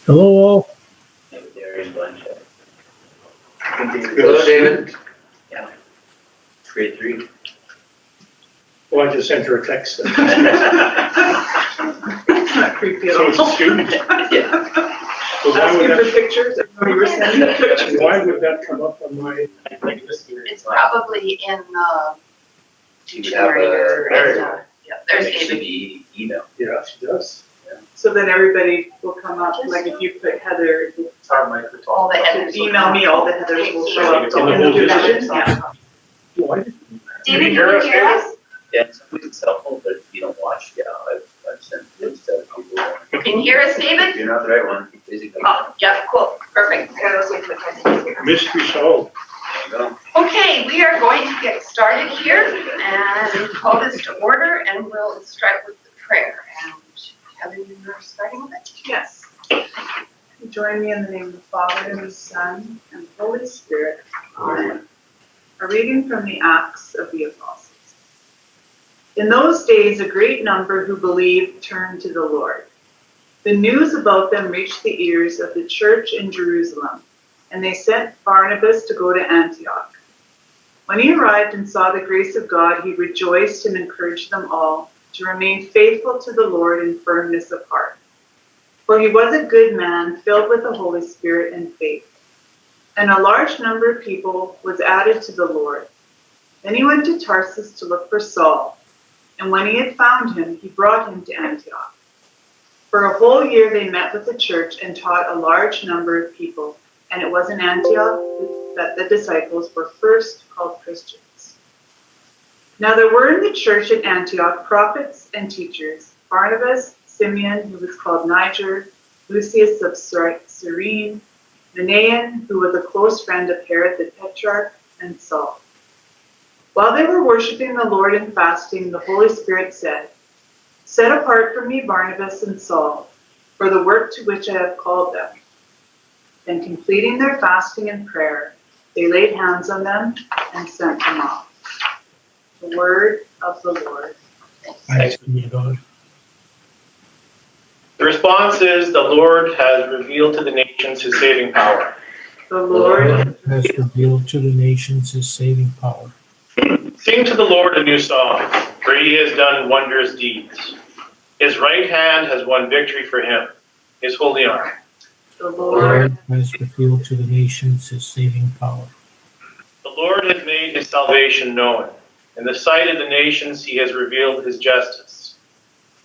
Hello all. Darius Blanchett. Hello, David. Yeah. Grade 3. Well, I just sent her a text. It's not creepy at So all. it's a student? Yeah. So why Asking would for that, pictures, and we were sending pictures. why would that come up on my? It's probably in the She would have a generator. Yeah, there's David. HCD email. Yeah, she does. So then everybody will come up, like if you put Heather, All the headers. email me, all the Heathers will show up. In the whole division, division? yeah. Why did David, can you hear us? Yeah, it's somebody's cell phone, but if you don't watch, yeah, I've sent this to people. Can you hear us, If David? you're not the right one, keep busy. There Oh, yeah, cool, perfect. mystery solved? you go. Okay, we are going to get started here and call this to order, and we'll start with the prayer. And Heather, you're starting with it? Yes. Join me in the name of the Father, and the Son, and the Holy Spirit. Amen. A reading from the Acts of the Apostles. In those days, a great number who believed turned to the Lord. The news about them reached the ears of the church in Jerusalem, and they sent Barnabas to go to Antioch. When he arrived and saw the grace of God, he rejoiced and encouraged them all to remain faithful to the Lord in firmness of heart. For he was a good man, filled with the Holy Spirit and faith. And a large number of people was added to the Lord. Then he went to Tarsus to look for Saul, and when he had found him, he brought him to Antioch. For a whole year they met with the church and taught a large number of people, and it was in Antioch that the disciples were first called Christians. Now there were in the church at Antioch prophets and teachers: Barnabas, Simeon, who was called Niger, Lucius of Cyrene, Manaen, who was a close friend of Herod the Tetrarch, and Saul. While they were worshiping the Lord and fasting, the Holy Spirit said, "Set apart for me Barnabas and Saul for the work to which I have called them." Then, completing their fasting and prayer, they laid hands on them and sent them off. The word of the Lord. Thanks be to God. The response is, the Lord has revealed to the nations his saving power. The Lord Has revealed to the nations his saving power. Sing to the Lord a new song, for he has done wondrous deeds. His right hand has won victory for him, his holy arm. The The Lord Lord has revealed to the nations his saving power. The Lord has made his salvation known. In the sight of the nations he has revealed his justice.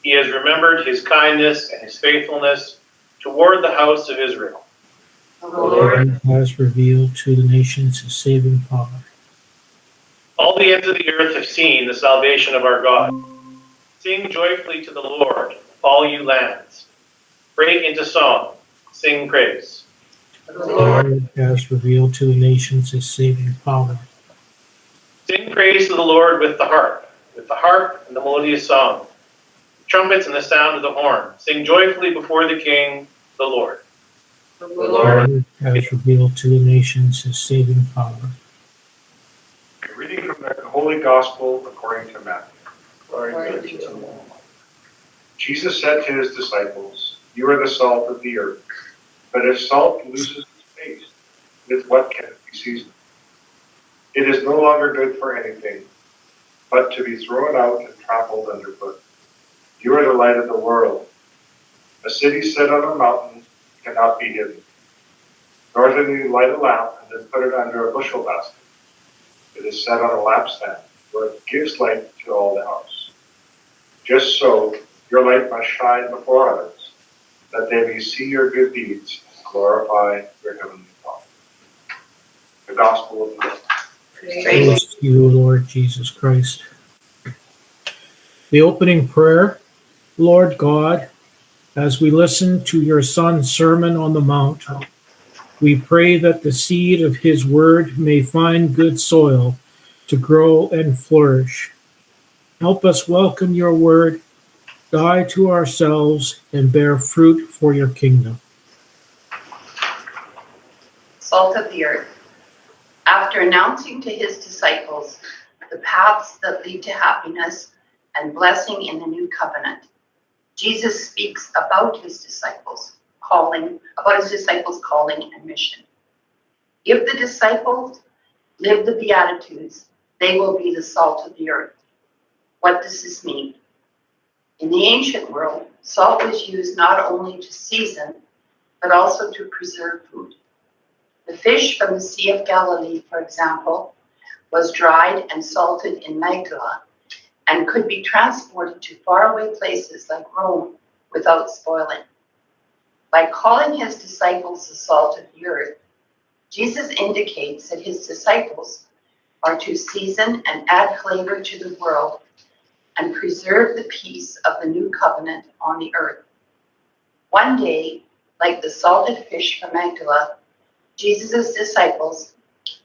He has remembered his kindness and his faithfulness toward the house of Israel. The The Lord. Lord has revealed to the nations his saving power. All the ends of the earth have seen the salvation of our God. Sing joyfully to the Lord, all you lands. Break into song, sing praise. The Lord has revealed to the nations his saving power. Sing praise to the Lord with the harp and the melodious song, trumpets and the sound of the horn. Sing joyfully before the King, the Lord. The The Lord Lord has revealed to the nations his saving power. A reading from the Holy Gospel according to Matthew. Glory be to the Lord. Jesus said to his disciples, "You are the salt of the earth. But if salt loses its taste, with what can it be seasoned? It is no longer good for anything, but to be thrown out and trampled underfoot. You are the light of the world. A city set on a mountain cannot be hidden. Nor do you light a lamp and then put it under a bushel basket. It is set on a lampstand, where it gives light to all the house. Just so, your light must shine before others, that they may see your good deeds and glorify your heavenly Father." The Gospel of the Lord. Praise to you, Lord Jesus Christ. The opening prayer. Lord God, as we listen to your Son's Sermon on the Mount, we pray that the seed of his word may find good soil to grow and flourish. Help us welcome your word, die to ourselves, and bear fruit for your kingdom. Salt of the earth. After announcing to his disciples the paths that lead to happiness and blessing in the new covenant, Jesus speaks about his disciples' calling and mission. If the disciples live the Beatitudes, they will be the salt of the earth. What does this mean? In the ancient world, salt was used not only to season, but also to preserve food. The fish from the Sea of Galilee, for example, was dried and salted in Magdala and could be transported to faraway places like Rome without spoiling. By calling his disciples the salt of the earth, Jesus indicates that his disciples are to season and add flavor to the world and preserve the peace of the new covenant on the earth. One day, like the salted fish from Magdala, Jesus' disciples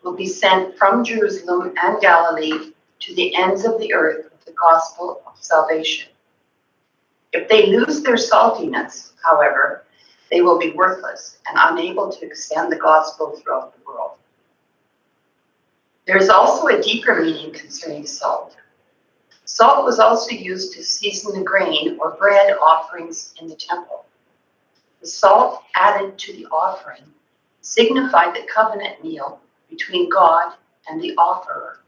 will be sent from Jerusalem and Galilee to the ends of the earth with the gospel of salvation. If they lose their saltiness, however, they will be worthless and unable to extend the gospel throughout the world. There is also a deeper meaning concerning salt. Salt was also used to season the grain or bread offerings in the temple. The salt added to the offering signified the covenant meal between God and the offerer.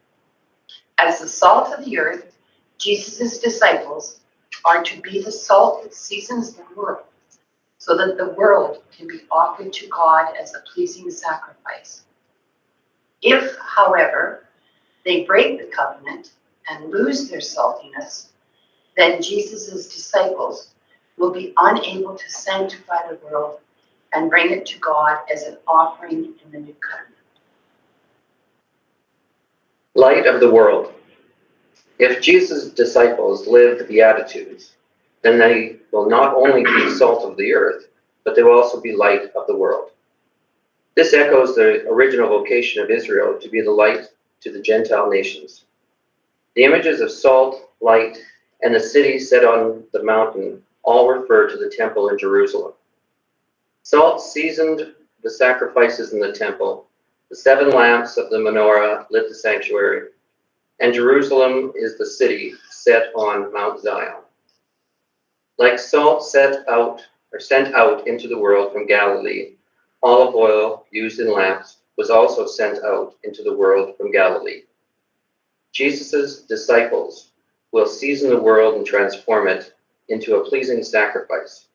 As the salt of the earth, Jesus' disciples are to be the salt that seasons the world, so that the world can be offered to God as a pleasing sacrifice. If, however, they break the covenant and lose their saltiness, then Jesus' disciples will be unable to sanctify the world and bring it to God as an offering in the new covenant. Light of the world. If Jesus' disciples live the Beatitudes, then they will not only be salt of the earth, but they will also be light of the world. This echoes the original vocation of Israel to be the light to the Gentile nations. The images of salt, light, and the city set on the mountain all refer to the temple in Jerusalem. Salt seasoned the sacrifices in the temple, the 7 lamps of the menorah lit the sanctuary, and Jerusalem is the city set on Mount Zion. Like salt sent out into the world from Galilee, olive oil used in lamps was also sent out into the world from Galilee. Jesus' disciples will season the world and transform it into a pleasing sacrifice.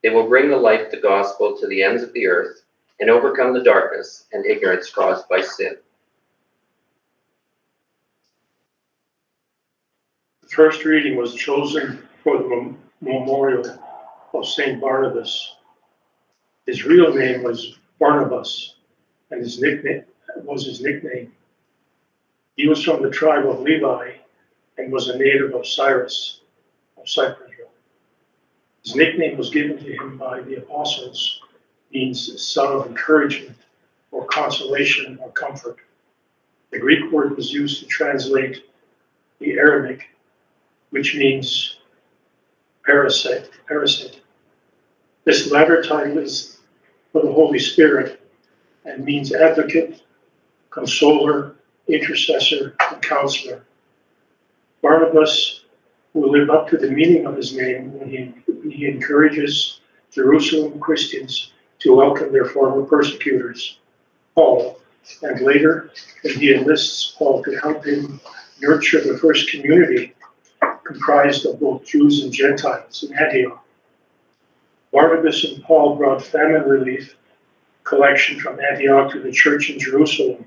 They will bring the light of the gospel to the ends of the earth and overcome the darkness and ignorance caused by sin. The first reading was chosen for the memorial of St. Barnabas. His real name was Barnabas, and his nickname was his nickname. He was from the tribe of Levi and was a native of Cyprus. His nickname was given to him by the apostles, means son of encouragement or consolation or comfort. The Greek word was used to translate the Aramaic, which means parasite. This latter title is for the Holy Spirit and means advocate, consoler, intercessor, and counselor. Barnabas will live up to the meaning of his name when he encourages Jerusalem Christians to welcome their former persecutors, Paul, and later when he enlists Paul to help him nurture the first community comprised of both Jews and Gentiles in Antioch. Barnabas and Paul brought famine relief collection from Antioch to the church in Jerusalem.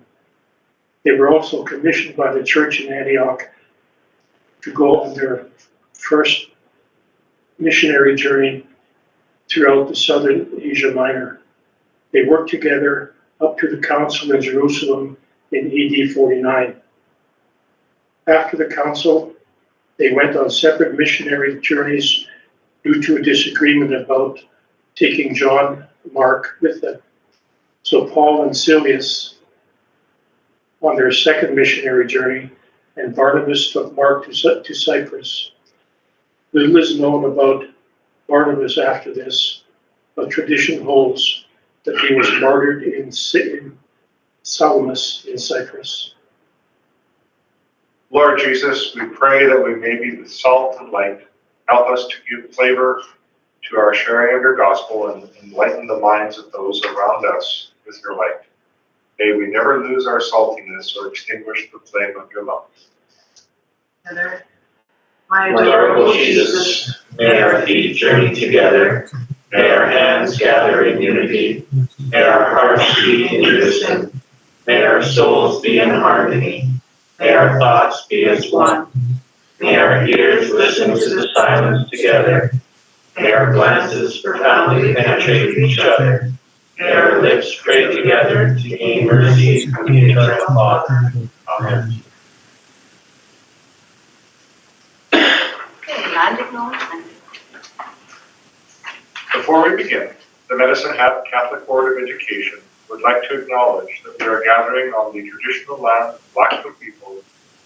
They were also commissioned by the church in Antioch to go on their first missionary journey throughout the southern Asia Minor. They worked together up to the council in Jerusalem in AD 49. After the council, they went on separate missionary journeys due to a disagreement about taking John Mark with them. So Paul and Silas on their second missionary journey, and Barnabas took Mark to Cyprus. Little is known about Barnabas after this, but tradition holds that he was martyred in Salamis in Cyprus. Lord Jesus, we pray that we may be the salt and light Help us to give flavor to our sharing of your gospel and enlighten the minds of those around us with your light. May we never lose our saltiness or extinguish the flame of your love. Together. My My adorable Jesus, may our feet journey together, may our hands gather in unity, may our hearts beat in unison, may our souls be in harmony, may our thoughts be as one, may our ears listen to the silence together, may our glances profoundly penetrate each other, may our lips pray together to gain mercy from the eternal Father. Amen. Okay, land acknowledgement. Before we begin, the Medicine Hat Catholic Board of Education would like to acknowledge that we are gathering on the traditional land of Blackfoot people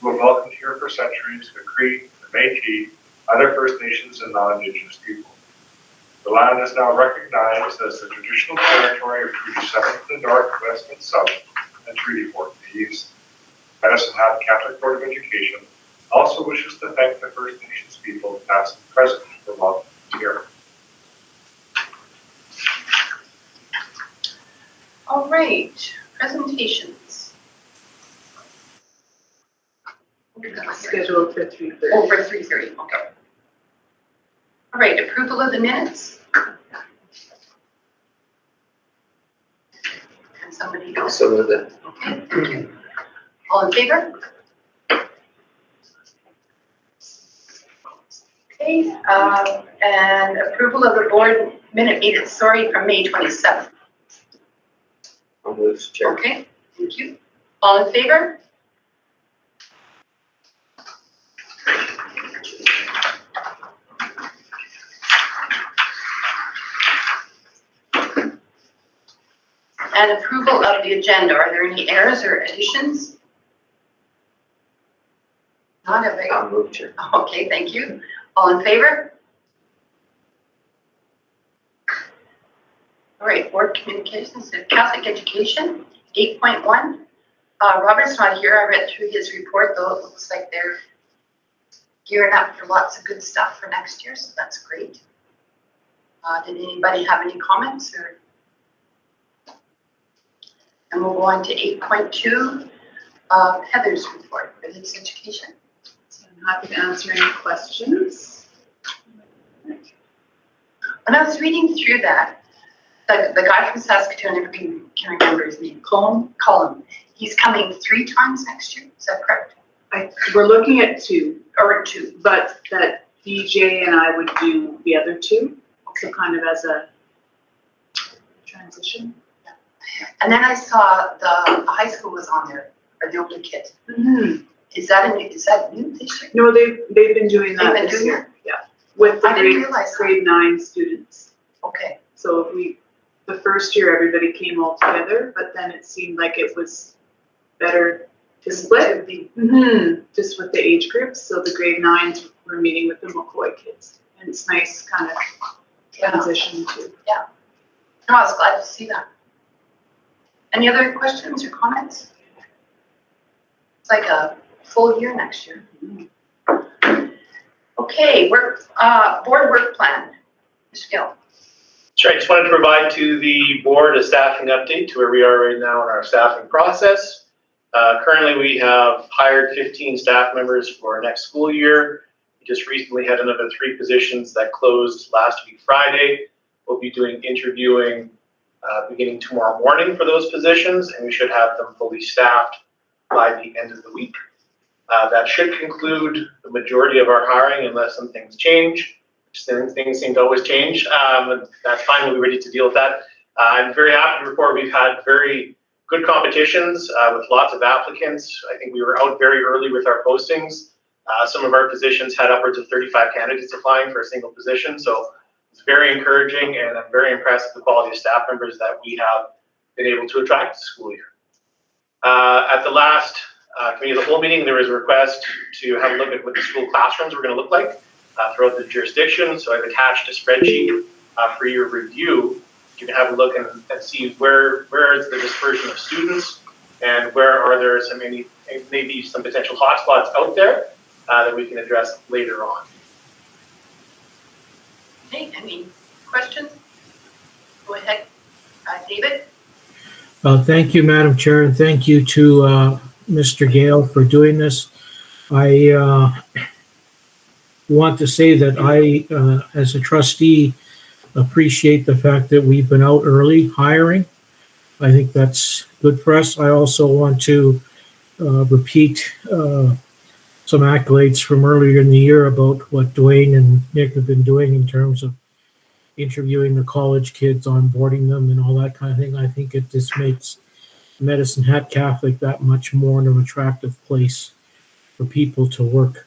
who have welcomed here for centuries the Cree, the Métis, other First Nations and non-Indigenous people. The land is now recognized as the traditional territory of Treaty 7 in the north, west, and south, and Treaty 4 in the east. Medicine Hat Catholic Board of Education also wishes to thank the First Nations people, past and present, for welcoming here. All right, presentations. scheduled for 3:30. Oh, for 3:30, okay. All right, approval of the minutes. Can somebody else? So move it. Okay, thank you. All in favor? Okay, and approval of the board minute meeting, sorry, from May 27th. I'll move, Chair. Okay, thank you. All in favor? And approval of the agenda. Are there any errors or additions? Not a big. I'll move, Chair. Okay, thank you. All in favor? All right, board communications and Catholic education, 8.1. Robert's not here. I read through his report, though it looks like they're gearing up for lots of good stuff for next year, so that's great. Did anybody have any comments or? And we'll go on to 8.2, Heather's report, religious education. So I'm happy to answer any questions. When I was reading through that, the guy from Saskatoon, I can remember his name, Colin, he's coming 3 times next year, is that correct? We're looking at 2, Or 2? but that DJ and I would do the other 2, so kind of as a transition. And then I saw the high school was on there, or the older kids. Mm-hmm. Is that new this year? No, they've been doing that They've been this doing year. Yeah, with the I didn't realize that. grade 9 students. Okay, So the first year everybody came all together, but then it seemed like it was better to split. Just with the age groups. So the grade 9s were meeting with the McCoy kids, and it's nice kind of transition to. No, I was glad to see that. Any other questions or comments? It's like a full year next year. Okay, board work plan. Mr. Gill. Sure, I just wanted to provide to the board a staffing update to where we are right now in our staffing process. Currently, we have hired 15 staff members for next school year. We just recently had another 3 positions that closed last week Friday. We'll be doing interviewing beginning tomorrow morning for those positions, and we should have them fully staffed by the end of the week. That should conclude the majority of our hiring unless some things change. Things seem to always change, and that's fine. We'll be ready to deal with that. I'm very happy to report we've had very good competitions with lots of applicants. I think we were out very early with our postings. Some of our positions had upwards of 35 candidates applying for a single position, so it's very encouraging, and I'm very impressed with the quality of staff members that we have been able to attract this school year. At the last committee of the whole meeting, there was a request to have a look at what the school classrooms were going to look like throughout the jurisdiction. So I've attached a spreadsheet for your review. You can have a look and see where is the dispersion of students and where are there maybe some potential hotspots out there that we can address later on. Okay, any questions? Go ahead, David. Thank you, Madam Chair, and thank you to Mr. Gale for doing this. I want to say that I, as a trustee, appreciate the fact that we've been out early hiring. I think that's good for us. I also want to repeat some accolades from earlier in the year about what Dwayne and Nick have been doing in terms of interviewing the college kids, onboarding them, and all that kind of thing. I think it just makes Medicine Hat Catholic that much more an attractive place for people to work.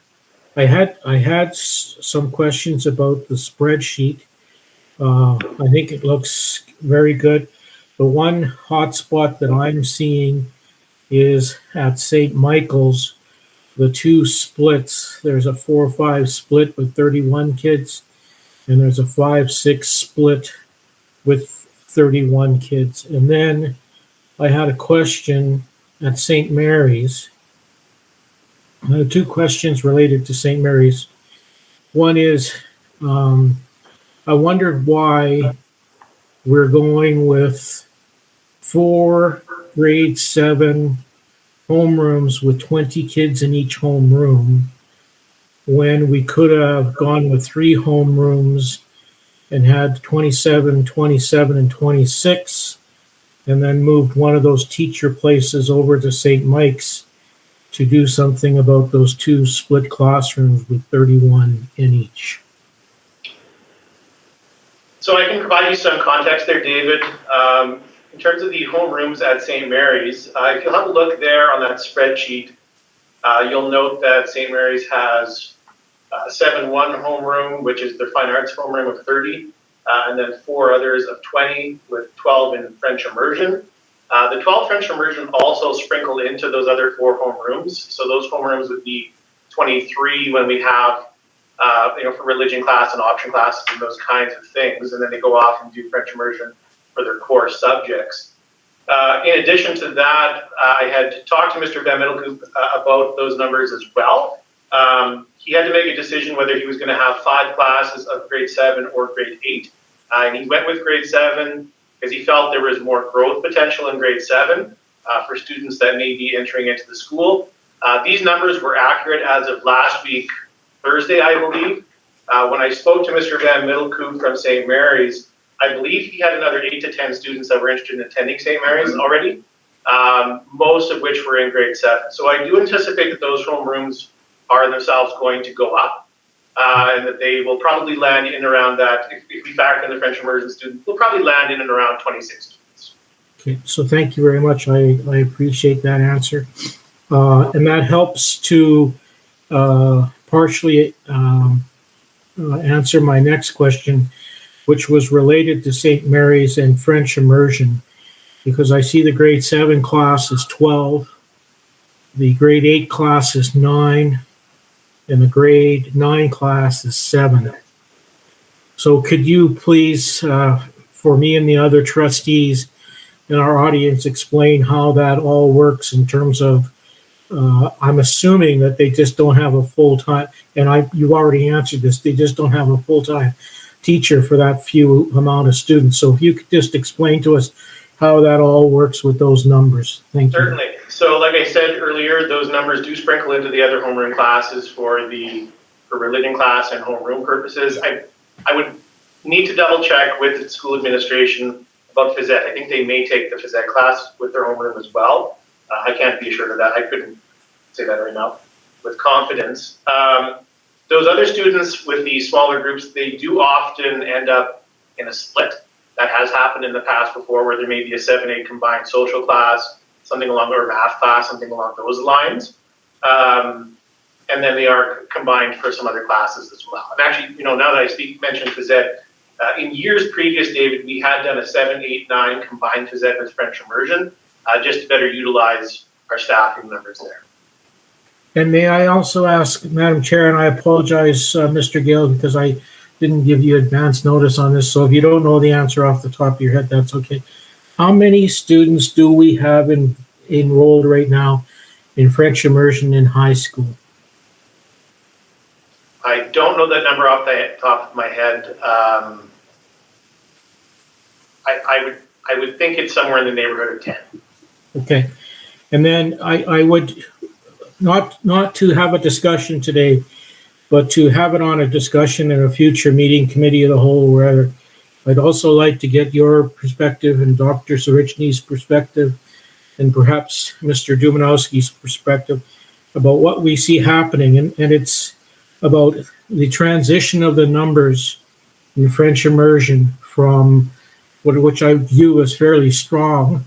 I had some questions about the spreadsheet. I think it looks very good. The one hotspot that I'm seeing is at St. Michael's, the two splits. There's a 4-5 split with 31 kids, and there's a 5-6 split with 31 kids. And then I had a question at St. Mary's. I have two questions related to St. Mary's. One is, I wondered why we're going with 4 grade 7 homerooms with 20 kids in each homeroom when we could have gone with 3 homerooms and had 27, 27, and 26, and then moved one of those teacher places over to St. Mike's to do something about those 2 split classrooms with 31 in each. So I can provide you some context there, David. In terms of the homerooms at St. Mary's, if you'll have a look there on that spreadsheet, you'll note that St. Mary's has a 7-1 homeroom, which is their fine arts homeroom of 30, and then 4 others of 20 with 12 in French immersion. The 12 French immersion also sprinkled into those other 4 homerooms. So those homerooms would be 23 when we have, for religion class and option classes and those kinds of things. And then they go off and do French immersion for their core subjects. In addition to that, I had talked to Mr. Van Middelkoop about those numbers as well. He had to make a decision whether he was going to have 5 classes of grade 7 or grade 8. And he went with grade 7 because he felt there was more growth potential in grade 7 for students that may be entering into the school. These numbers were accurate as of last week, Thursday, I believe. When I spoke to Mr. Van Middelkoop from St. Mary's, I believe he had another 8 to 10 students that were interested in attending St. Mary's already, most of which were in grade 7. So I do anticipate that those homerooms are themselves going to go up, and that they will probably land in around that, if we factor in the French immersion students, we'll probably land in and around 26 students. Okay, so thank you very much. I appreciate that answer. And that helps to partially answer my next question, which was related to St. Mary's and French immersion, because I see the grade 7 class is 12, the grade 8 class is 9, and the grade 9 class is 7. So could you please, for me and the other trustees in our audience, explain how that all works in terms of, I'm assuming that they just don't have a full-time, and you already answered this, they just don't have a full-time teacher for that few amount of students. So if you could just explain to us how that all works with those numbers. Thank you. Certainly. So like I said earlier, those numbers do sprinkle into the other homeroom classes for religion class and homeroom purposes. I would need to double check with the school administration about phys ed. I think they may take the phys ed class with their homeroom as well. I can't be assured of that. I couldn't say that right now with confidence. Those other students with the smaller groups, they do often end up in a split. That has happened in the past before, where there may be a 7-8 combined social class, something along, or math class, something along those lines. And then they are combined for some other classes as well. And actually, now that I mentioned phys ed, in years previous, David, we had done a 7, 8, 9 combined phys ed with French immersion, just to better utilize our staffing numbers there. And may I also ask, Madam Chair, and I apologize, Mr. Gale, because I didn't give you advance notice on this, so if you don't know the answer off the top of your head, that's okay. How many students do we have enrolled right now in French immersion in high school? I don't know that number off the top of my head. I would think it's somewhere in the neighborhood of 10. Okay. And then I would not to have a discussion today, but to have it on a discussion in a future meeting, committee of the whole, where I'd also like to get your perspective and Dr. Sarichny's perspective and perhaps Mr. Dumanowski's perspective about what we see happening. And it's about the transition of the numbers in French immersion from which I view as fairly strong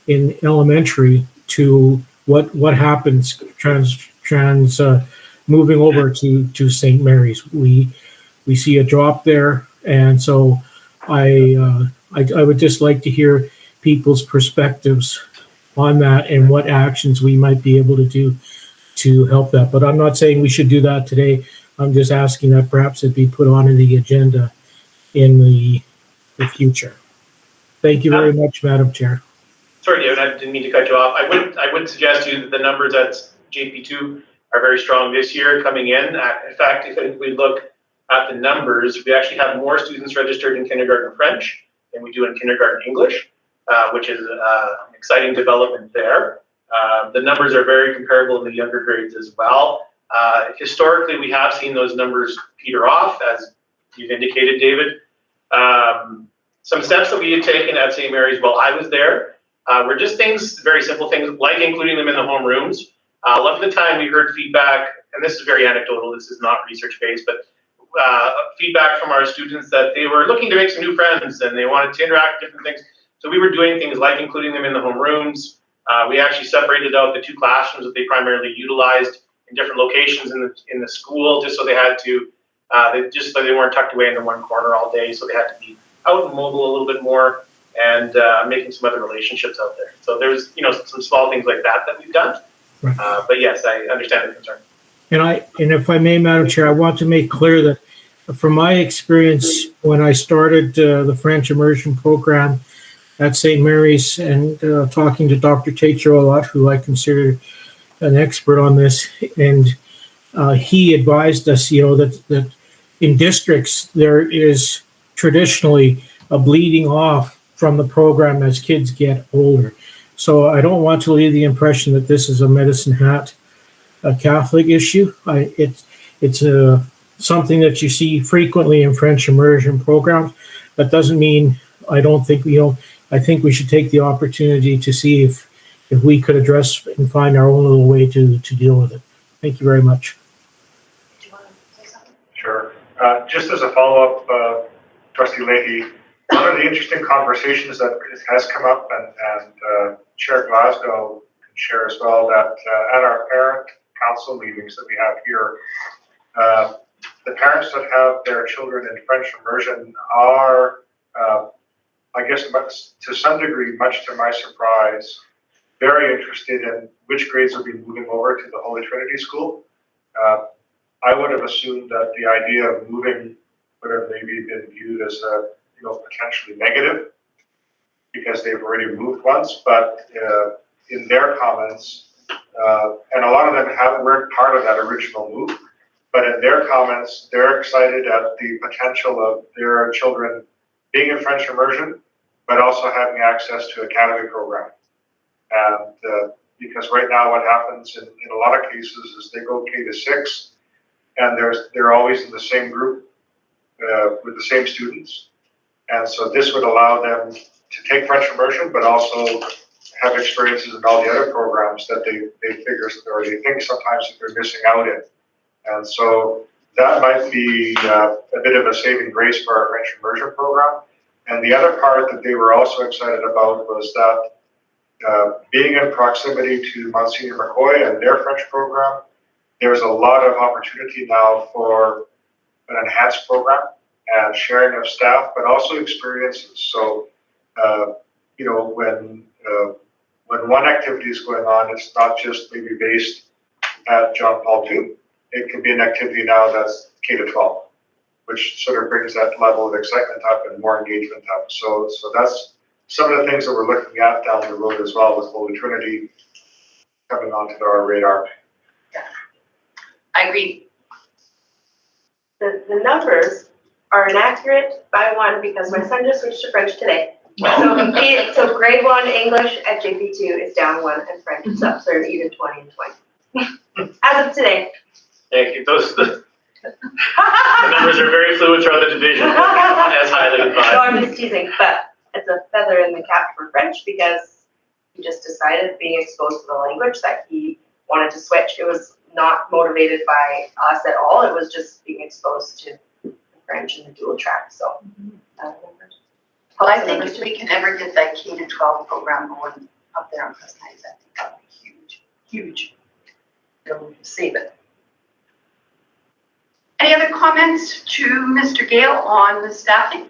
in elementary to what happens moving over to St. Mary's. We see a drop there, and so I would just like to hear people's perspectives on that and what actions we might be able to do to help that. But I'm not saying we should do that today. I'm just asking that perhaps it be put on the agenda in the future. Thank you very much, Madam Chair. Sorry, David, I didn't mean to cut you off. I would suggest to you that the numbers at JP2 are very strong this year coming in. In fact, if we look at the numbers, we actually have more students registered in kindergarten French than we do in kindergarten English, which is an exciting development there. The numbers are very comparable in the younger grades as well. Historically, we have seen those numbers peter off, as you've indicated, David. Some steps that we had taken at St. Mary's while I was there were just things, very simple things, like including them in the homerooms. A lot of the time we heard feedback, and this is very anecdotal, this is not research-based, but feedback from our students that they were looking to make some new friends and they wanted to interact with different things. So we were doing things like including them in the homerooms. We actually separated out the two classrooms that they primarily utilized in different locations in the school, just so they had to, just so they weren't tucked away in the one corner all day. So they had to be out and mobile a little bit more and making some other relationships out there. So there's, some small things like that we've done. Right. But yes, I understand the concern. And if I may, Madam Chair, I want to make clear that from my experience when I started the French immersion program at St. Mary's and talking to Dr. Tatro a lot, who I consider an expert on this, and he advised us, that in districts there is traditionally a bleeding off from the program as kids get older. So I don't want to leave the impression that this is a Medicine Hat a Catholic issue. It's something that you see frequently in French immersion programs. That doesn't mean I think we should take the opportunity to see if we could address and find our own little way to deal with it. Thank you very much. Do you want to say something? Sure. Just as a follow-up, Trustee Leahy, one of the interesting conversations that has come up, and Chair Glasgow can share as well, that at our parent council meetings that we have here, the parents that have their children in French immersion are, I guess, to some degree, much to my surprise, very interested in which grades will be moving over to the Holy Trinity School. I would have assumed that the idea of moving would have maybe been viewed as potentially negative because they've already moved once, but in their comments, and a lot of them weren't part of that original move, but in their comments, they're excited at the potential of their children being in French immersion, but also having access to academy program. And because right now what happens in a lot of cases is they go K to 6, and they're always in the same group with the same students. And so this would allow them to take French immersion, but also have experiences in all the other programs that they figure, or they think sometimes that they're missing out in. And so that might be a bit of a saving grace for our French immersion program. And the other part that they were also excited about was that being in proximity to Monsignor McCoy and their French program, there's a lot of opportunity now for an enhanced program and sharing of staff, but also experiences. So, when one activity is going on, it's not just maybe based at John Paul II. It can be an activity now that's K to 12, which sort of brings that level of excitement up and more engagement up. So that's some of the things that we're looking at down the road as well with Holy Trinity coming onto our radar. I agree. the numbers are inaccurate by one because my son just switched to French today. So grade 1 English at JP2 is down 1 and French is up, so they're even 20 and 20. As of today. Thank you. The numbers are very fluid throughout the division, as highlighted No, by. I'm just teasing, but it's a feather in the cap for French because he just decided, being exposed to the language, that he wanted to switch. It was not motivated by us at all. It was just being exposed to French and the dual track. So, Well, I think if we can ever get that K-12 program going up there on Coast Nights, I think that would be huge, huge. It'll save it. Any other comments to Mr. Gale on the staffing?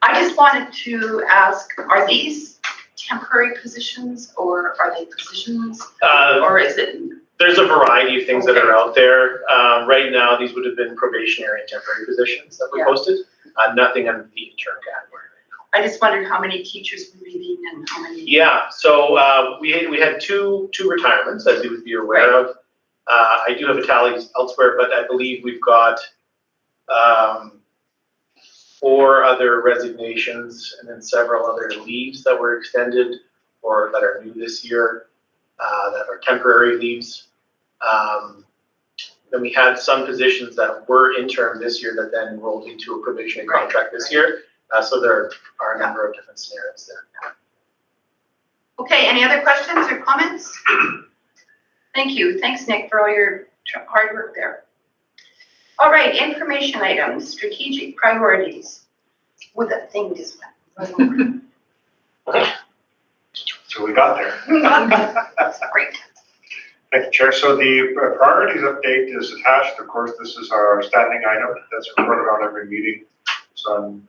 I just wanted to ask, are these temporary positions or are they positions? Or is it? There's a variety of things that are out there. Right now, these would have been probationary and temporary positions that were posted. Nothing under the intern category. I just wondered how many teachers were leaving and how many. Yeah, so we had two retirements, as you would be aware of. I do have a tally elsewhere, but I believe we've got 4 other resignations and then several other leaves that were extended or that are new this year, that are temporary leaves. Then we had some positions that were interim this year that then rolled into a probationary contract this year. So there are a number of different scenarios there. Okay, any other questions or comments? Thank you. Thanks, Nick, for all your hard work there. All right, information items, strategic priorities. With that thing just went. So we got there. Great. Thank you, Chair. So the priorities update is attached. Of course, this is our standing item that's reported on every meeting. So I'm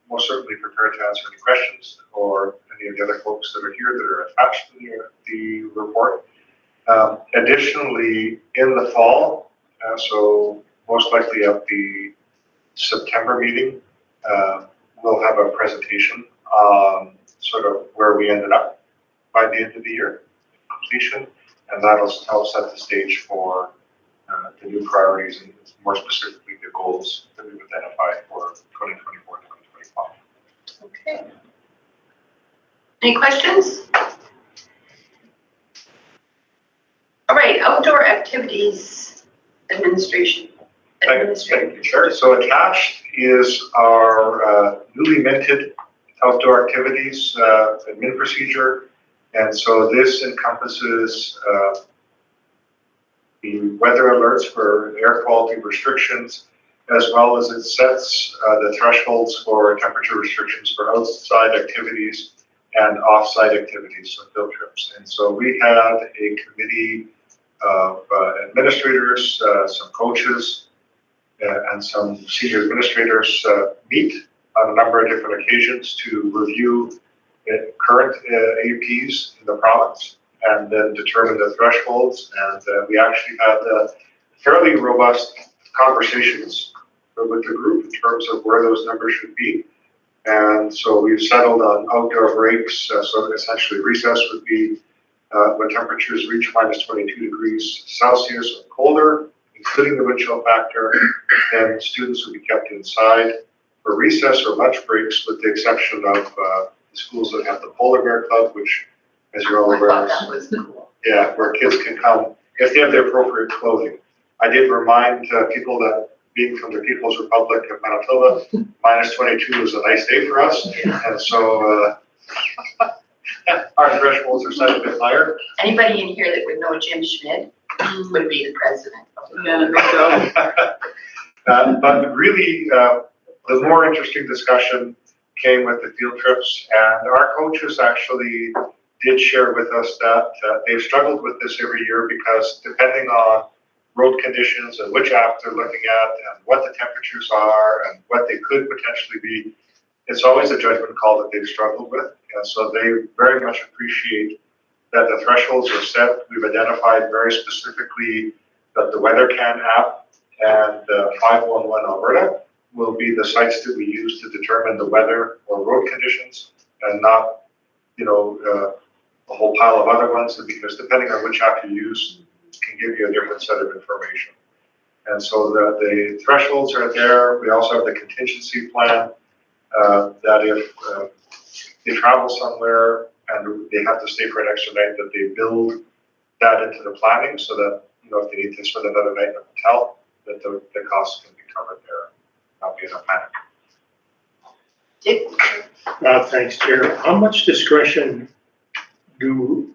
most certainly prepared to answer any questions or any of the other folks that are here that are attached to the report. Additionally, in the fall, so most likely at the September meeting, we'll have a presentation on sort of where we ended up by the end of the year, completion, and that'll help set the stage for the new priorities and more specifically the goals that we've identified for 2024 and 2025. Okay. Any questions? All right, outdoor activities administration. Thank you, Chair. So attached is our newly minted outdoor activities admin procedure. And so this encompasses the weather alerts for air quality restrictions, as well as it sets the thresholds for temperature restrictions for outside activities and off-site activities, so field trips. And so we had a committee of administrators, some coaches, and some senior administrators meet on a number of different occasions to review current APs in the province and then determine the thresholds. And we actually had fairly robust conversations with the group in terms of where those numbers should be. And so we've settled on outdoor breaks. So essentially recess would be when temperatures reach minus 22 degrees Celsius or colder, including the wind chill factor, then students would be kept inside for recess or lunch breaks, with the exception of the schools that have the Polar Bear Club, which, as you're all aware, that was cool. yeah, where kids can come if they have the appropriate clothing. I did remind people that being from the People's Republic of Manitoba, minus 22 is a nice day for us, and so our thresholds are set a bit higher. Anybody in here that would know Jim Schmidt would be the president. But really, the more interesting discussion came with the field trips, and our coaches actually did share with us that they've struggled with this every year because depending on road conditions and which app they're looking at and what the temperatures are and what they could potentially be, it's always a judgment call that they've struggled with. And so they very much appreciate that the thresholds are set. We've identified very specifically that the WeatherCan app and 511 Alberta will be the sites that we use to determine the weather or road conditions, and not, a whole pile of other ones, because depending on which app you use can give you a different set of information. And so the thresholds are there. We also have the contingency plan, that if they travel somewhere and they have to stay for an extra night, that they build that into the planning so that, if they need to spend another night in a hotel, that the costs can be covered there, not be in a panic. Dick? Thanks, Chair. How much discretion do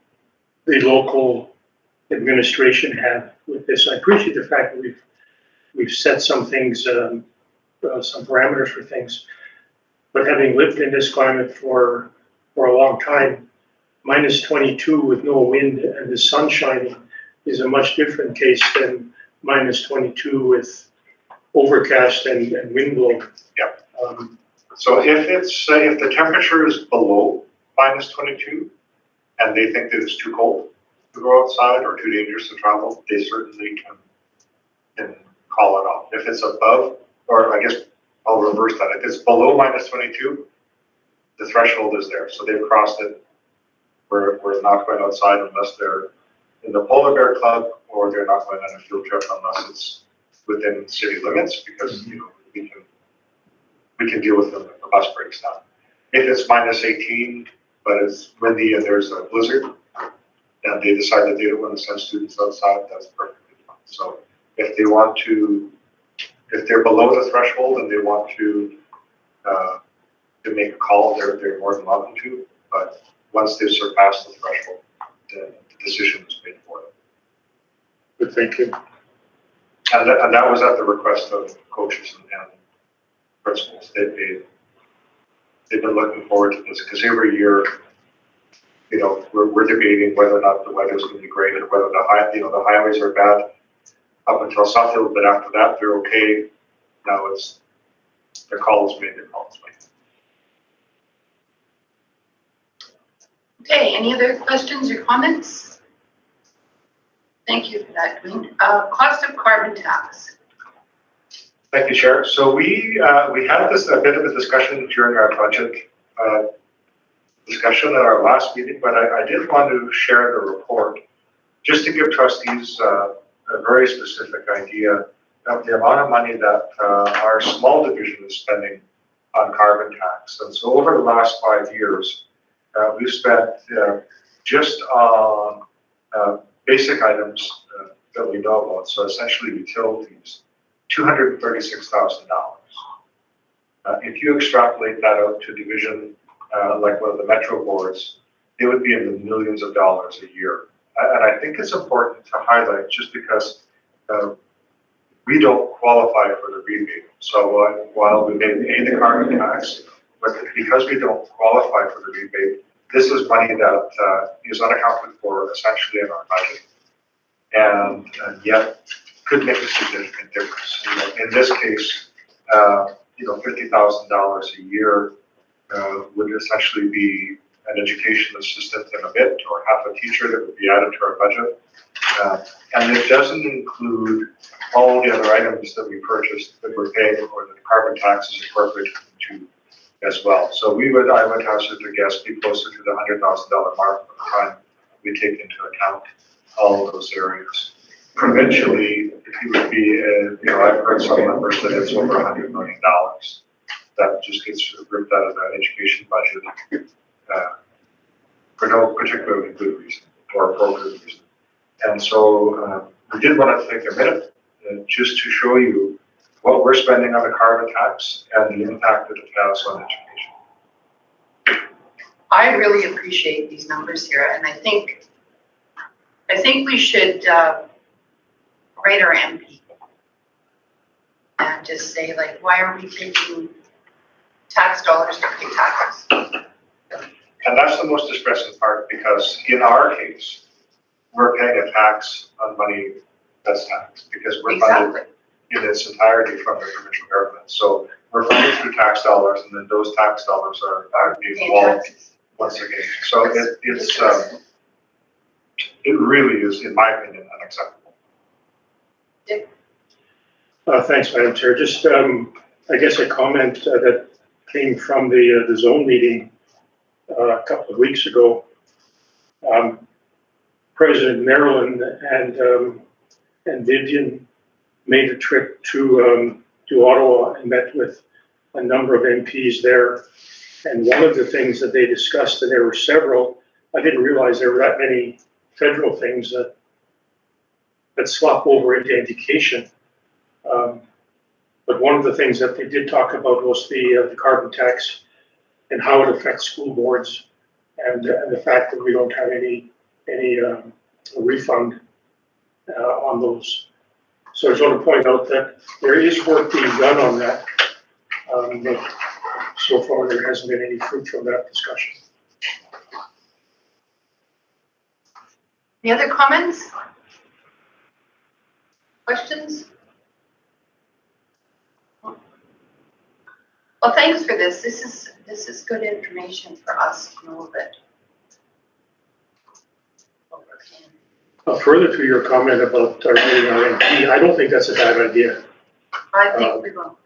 the local administration have with this? I appreciate the fact that we've set some things, some parameters for things, but having lived in this climate for a long time, minus 22 with no wind and the sun shining is a much different case than minus 22 with overcast and wind blowing. Yep. So if the temperature is below minus 22 and they think that it's too cold to go outside or too dangerous to travel, they certainly can call it off. If it's above, or I guess I'll reverse that. If it's below minus 22, the threshold is there. So they've crossed it. We're not going outside unless they're in the Polar Bear Club, or they're not going on a field trip unless it's within city limits, because we can deal with them if the bus breaks down. If it's minus 18, but it's windy and there's a blizzard, and they decide that they don't want to send students outside, that's perfectly fine. So if they're below the threshold and they want to make a call, they're more than welcome to. But once they've surpassed the threshold, the decision is made for them. Good, thank you. And that was at the request of coaches and principals. They've been looking forward to this because every year, we're debating whether or not the weather's going to be great or whether the highways are bad up until Suffield, but after that they're okay. Now it's the call is made. The call is made. Okay, any other questions or comments? Thank you for that, Dwayne. Cost of carbon tax. Thank you, Chair. So we had a bit of a discussion during our budget discussion at our last meeting, but I did want to share the report just to give trustees a very specific idea of the amount of money that our small division is spending on carbon tax. And so over the last 5 years, we've spent just on basic items that we know about, so essentially utilities, $236,000. If you extrapolate that out to division like one of the metro boards, it would be in the millions of dollars a year. And I think it's important to highlight just because we don't qualify for the rebate. So while we may pay the carbon tax, but because we don't qualify for the rebate, this is money that is unaccounted for essentially in our budget, and yet could make a significant difference. In this case, $50,000 a year would essentially be an education assistant in a bit, or half a teacher that would be added to our budget. And it doesn't include all the other items that we purchased that we're paying, or that the carbon tax is incorporated into as well. So I would hazard to guess, be closer to the $100,000 mark by the time we take into account all of those areas. Provincially, it would be, I've heard some numbers that it's over $100 million. That just gets ripped out of that education budget for no particularly good reason or appropriate reason. And so we did want to take a minute just to show you what we're spending on the carbon tax and the impact that it has on education. I really appreciate these numbers here, and I think we should write our MP and just say, like, why are we taking tax dollars to pay taxes? And that's the most distressing part, because in our case, we're paying a tax on money that's taxed, because we're funded in its entirety from the provincial government. So we're funded through tax dollars, and then those tax dollars are being involved once again. So it really is, in my opinion, unacceptable. Thanks, Madam Chair. Just, I guess a comment that came from the zone meeting a couple of weeks ago. President Maryland and Vivian made a trip to Ottawa and met with a number of MPs there. And one of the things that they discussed, and there were several, I didn't realize there were that many federal things that swap over into education. But one of the things that they did talk about was the carbon tax and how it affects school boards, and the fact that we don't have any refund on those. So I just want to point out that there is work being done on that, but so far there hasn't been any fruit from that discussion. Any other comments? Questions? Well, thanks for this. This is good information for us to know that. Further to your comment about targeting our MP, I don't think that's a bad idea. I think we will.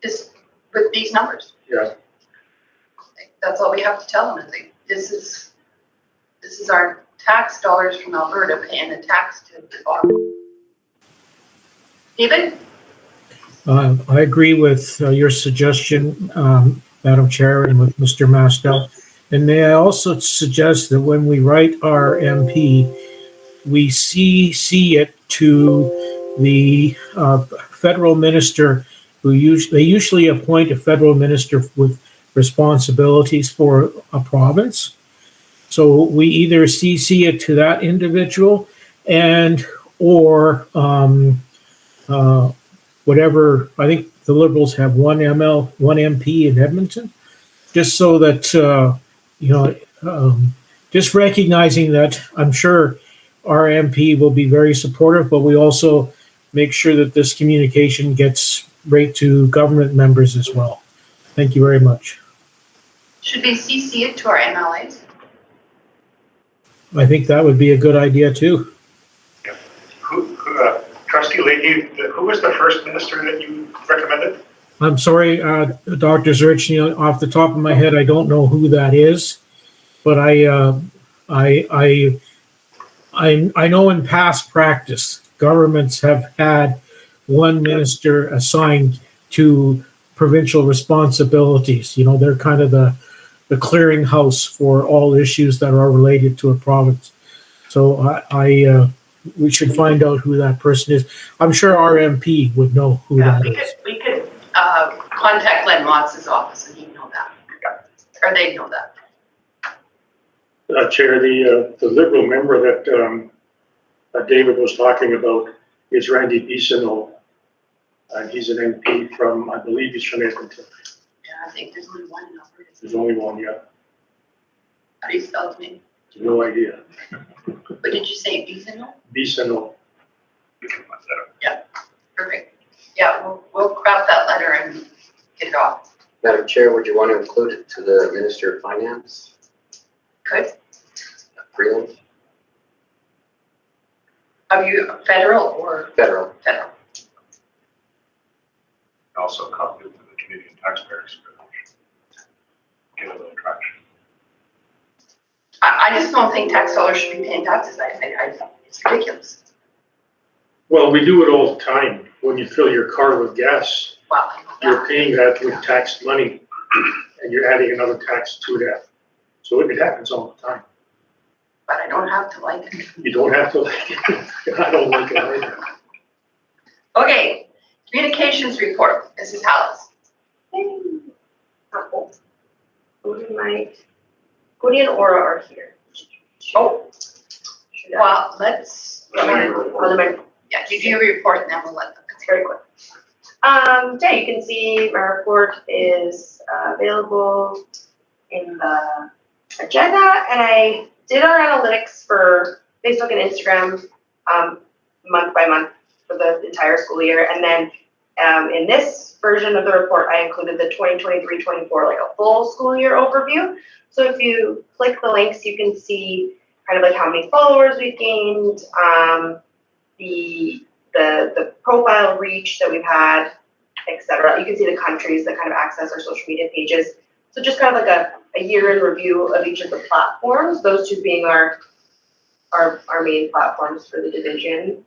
Just with these numbers. Yeah. That's all we have to tell them. I think this is our tax dollars from Alberta paying a tax to the bottom. Stephen? I agree with your suggestion, Madam Chair, and with Mr. Mastel. And may I also suggest that when we write our MP, we CC it to the federal minister they usually appoint a federal minister with responsibilities for a province. So we either CC it to that individual or whatever. I think the Liberals have one MP in Edmonton, just so that just recognizing that I'm sure our MP will be very supportive, but we also make sure that this communication gets right to government members as well. Thank you very much. Should we CC it to our MLAs? I think that would be a good idea too. Trustee Leahy, who was the first minister that you recommended? I'm sorry, Dr. Zurchny, off the top of my head, I don't know who that is, but I know in past practice, governments have had one minister assigned to provincial responsibilities. They're kind of the clearinghouse for all issues that are related to a province. So we should find out who that person is. I'm sure our MP would know who that is. We could contact Glenn Motz's office and he'd know that. Or they'd know that. Chair, the Liberal member that David was talking about is Randy Bissonnette. And he's an MP from, I believe he's from Edmonton. Yeah, I think there's only one in Alberta. There's only one, yeah. How do you spell his name? No idea. What did you say, Bissonnette? Bissonnette. Yeah, perfect. Yeah, we'll craft that letter and get it off. Madam Chair, would you want to include it to the Minister of Finance? Good. Freeland? Are you federal or? Federal. Federal. Also copy it to the Canadian taxpayers. Get a little traction. I just don't think tax dollars should be paying taxes. I it's ridiculous. Well, we do it all the time. When you fill your car with gas, Wow. you're paying that with taxed money, and you're adding another tax to that. So it happens all the time. But I don't have to like it. You don't have to like it. I don't like it either. Okay, communications report, Mrs. Hallis. Cody and Aura are here. Oh, well, let's, Parliament. yeah, you do your report and then we'll let them come. Very quick. Yeah, you can see my report is available in the agenda, and I did our analytics for Facebook and Instagram month by month for the entire school year, and then in this version of the report, I included the 2023-24, like a full school year overview. So if you click the links, you can see kind of like how many followers we've gained, the profile reach that we've had, etc. You can see the countries that kind of access our social media pages. So just kind of like a year in review of each of the platforms, those two being our main platforms for the division.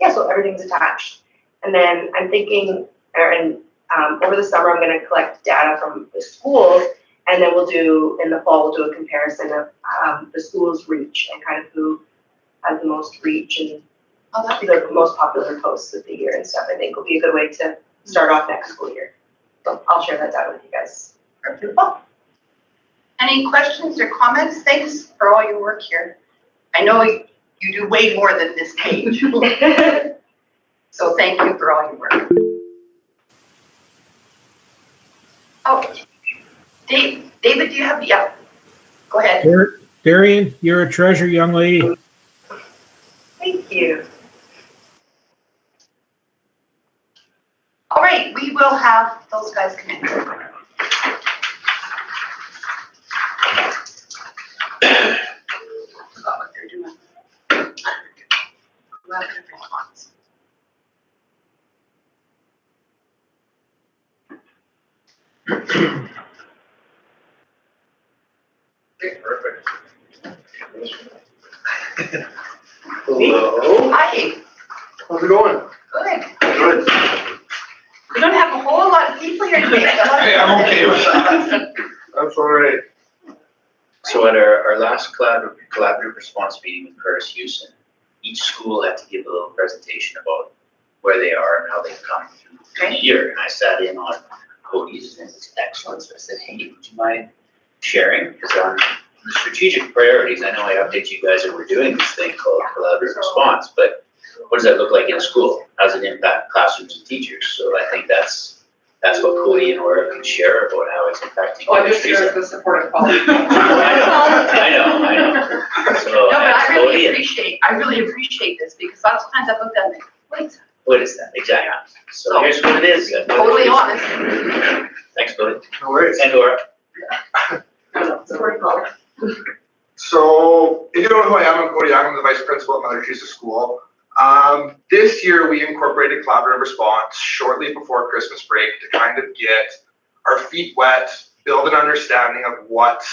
yeah, so everything's attached. And then I'm thinking, over the summer, I'm gonna collect data from the schools, and then in the fall, we'll do a comparison of the schools' reach and kind of who has the most reach and the most popular posts of the year and stuff. I think will be a good way to start off next school year. So I'll share that data with you guys. Any questions or comments? Thanks for all your work here. I know you do way more than this page. So thank you for all your work. Oh, David, do you have, yeah, go ahead. Darian, you're a treasure, young lady. Thank you. All right, we will have those guys come in. Forgot what they're doing. Rapid response. Okay, perfect. Hello. Hi, How's it going? good. Good. We don't have a whole lot of people here today. Hey, I'm okay with that. That's all right. So at our last collaborative response meeting with Curtis Houston, each school had to give a little presentation about where they are and how they've come through the year. And I sat in on Cody's and it's excellent. So I said, hey, would you mind sharing? Because on the strategic priorities, I know I update you guys that we're doing this thing called collaborative response, but what does that look like in a school? How does it impact classrooms and teachers? So I think that's what Cody and Aura can share about how it's impacting. Oh, I'm just here as the supportive quality. I know. So, No, but I really Cody and- appreciate this because lots of times I look at it, wait, What is that? Exactly. So here's what it is. totally honest. Thanks, Cody. No worries. And Aura. Supportive quality. So, if you don't know who I am, I'm Cody Young. I'm the vice principal at Mother Teresa School. This year we incorporated collaborative response shortly before Christmas break to kind of get our feet wet, build an understanding of what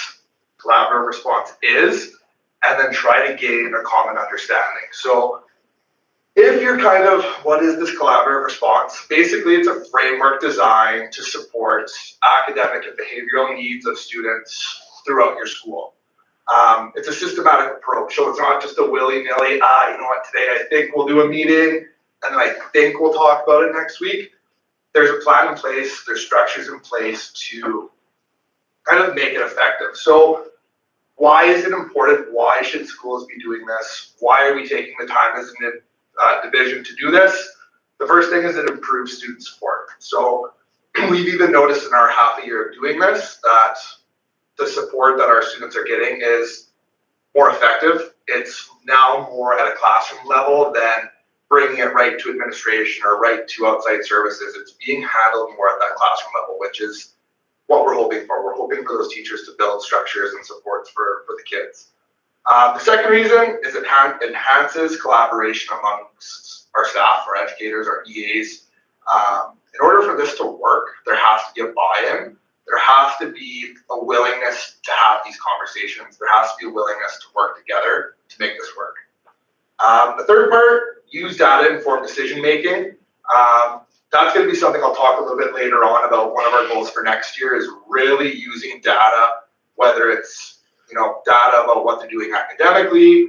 collaborative response is, and then try to gain a common understanding. So if you're kind of, what is this collaborative response? Basically, it's a framework designed to support academic and behavioral needs of students throughout your school. It's a systematic approach, so it's not just a willy-nilly, you know what, today I think we'll do a meeting, and then I think we'll talk about it next week. There's a plan in place, there's structures in place to kind of make it effective. So why is it important? Why should schools be doing this? Why are we taking the time as a division to do this? The first thing is it improves student support. So we've even noticed in our half a year of doing this that the support that our students are getting is more effective. It's now more at a classroom level than bringing it right to administration or right to outside services. It's being handled more at that classroom level, which is what we're hoping for. We're hoping for those teachers to build structures and supports for the kids. The second reason is it enhances collaboration amongst our staff, our educators, our EAs. In order for this to work, there has to be a buy-in. There has to be a willingness to have these conversations. There has to be a willingness to work together to make this work. The third part, use data-informed decision-making. That's going to be something I'll talk a little bit later on about. One of our goals for next year is really using data, whether it's data about what they're doing academically,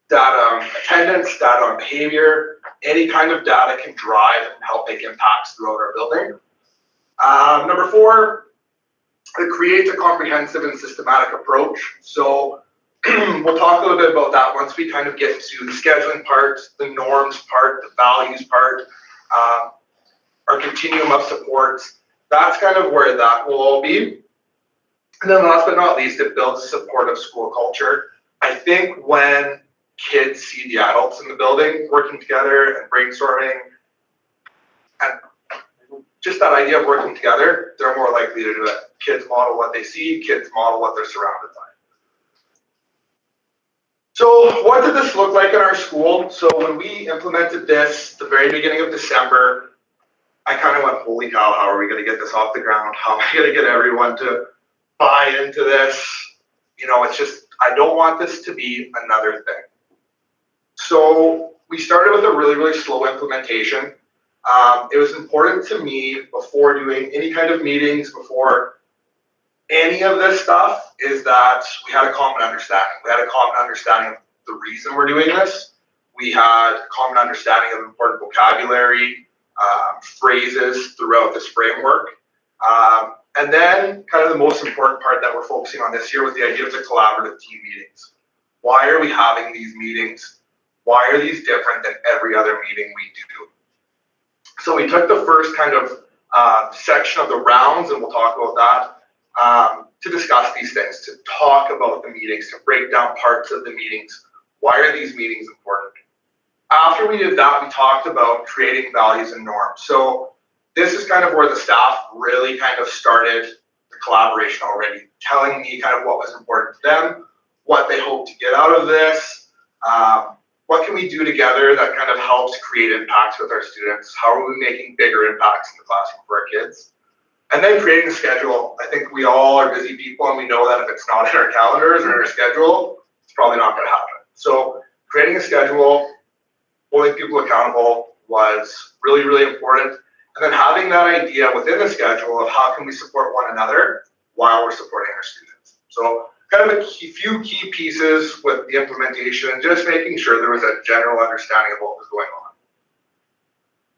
data on attendance, data on behavior. Any kind of data can drive and help make impacts throughout our building. Number 4, it creates a comprehensive and systematic approach. So we'll talk a little bit about that once we kind of get to the scheduling part, the norms part, the values part, our continuum of supports. That's kind of where that will all be. And then last but not least, it builds a supportive school culture. I think when kids see the adults in the building working together and brainstorming and just that idea of working together, they're more likely to do it. Kids model what they see, kids model what they're surrounded by. So what did this look like in our school? So when we implemented this, the very beginning of December, I kind of went, holy cow, how are we going to get this off the ground? How am I going to get everyone to buy into this? It's just, I don't want this to be another thing. So we started with a really, really slow implementation. It was important to me before doing any kind of meetings, before any of this stuff, is that we had a common understanding. We had a common understanding of the reason we're doing this. We had a common understanding of important vocabulary, phrases throughout this framework. And then kind of the most important part that we're focusing on this year was the idea of the collaborative team meetings. Why are we having these meetings? Why are these different than every other meeting we do? So we took the first kind of section of the rounds, and we'll talk about that, to discuss these things, to talk about the meetings, to break down parts of the meetings. Why are these meetings important? After we did that, we talked about creating values and norms. So this is kind of where the staff really kind of started the collaboration already, telling me kind of what was important to them, what they hope to get out of this, what can we do together that kind of helps create impacts with our students? How are we making bigger impacts in the classroom for our kids? And then creating a schedule. I think we all are busy people, and we know that if it's not in our calendars or in our schedule, it's probably not going to happen. So creating a schedule, holding people accountable was really, really important. And then having that idea within the schedule of how can we support one another while we're supporting our students. So kind of few key pieces with the implementation, just making sure there was a general understanding of what was going on.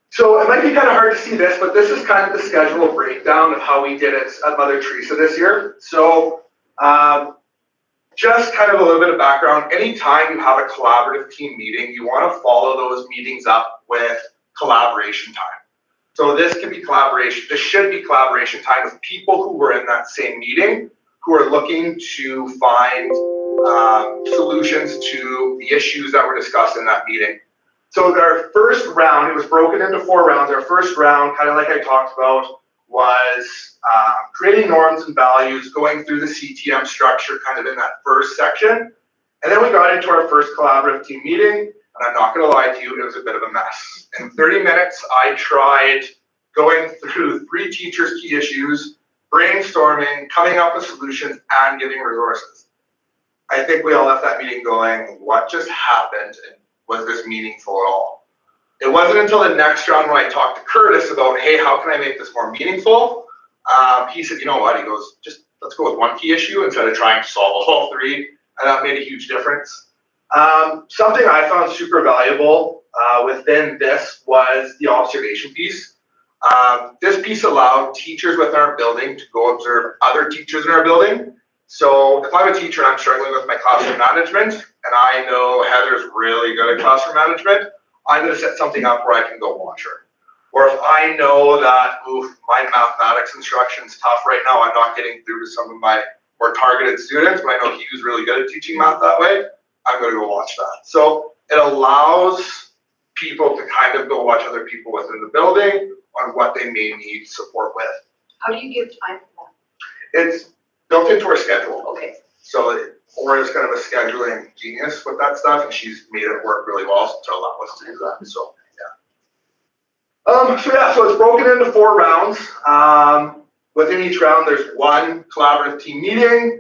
So it might be kind of hard to see this, but this is kind of the schedule breakdown of how we did it at Mother Teresa this year. So just kind of a little bit of background. Anytime you have a collaborative team meeting, you want to follow those meetings up with collaboration time. So this can be collaboration. This should be collaboration time with people who were in that same meeting, who are looking to find solutions to the issues that were discussed in that meeting. So our first round, it was broken into 4 rounds. Our first round, kind of like I talked about, was creating norms and values, going through the CTM structure kind of in that first section. And then we got into our first collaborative team meeting, and I'm not going to lie to you, it was a bit of a mess. In 30 minutes, I tried going through 3 teachers' key issues, brainstorming, coming up with solutions, and giving resources. I think we all left that meeting going, what just happened, and was this meaningful at all? It wasn't until the next round when I talked to Curtis about, hey, how can I make this more meaningful? He said, you know what, he goes, just let's go with 1 key issue instead of trying to solve all 3, and that made a huge difference. Something I found super valuable within this was the observation piece. This piece allowed teachers within our building to go observe other teachers in our building. So if I'm a teacher and I'm struggling with my classroom management, and I know Heather's really good at classroom management, I'm going to set something up where I can go watch her. Or if I know that, my mathematics instruction is tough right now, I'm not getting through to some of my more targeted students, but I know he was really good at teaching math that way, I'm going to go watch that. So it allows people to kind of go watch other people within the building on what they may need support with. How do you give time for It's built into our schedule. that? Okay. So Aura's kind of a scheduling genius with that stuff, and she's made it work really well to allow us to do that. So so it's broken into 4 rounds. Within each round, there's 1 collaborative team meeting,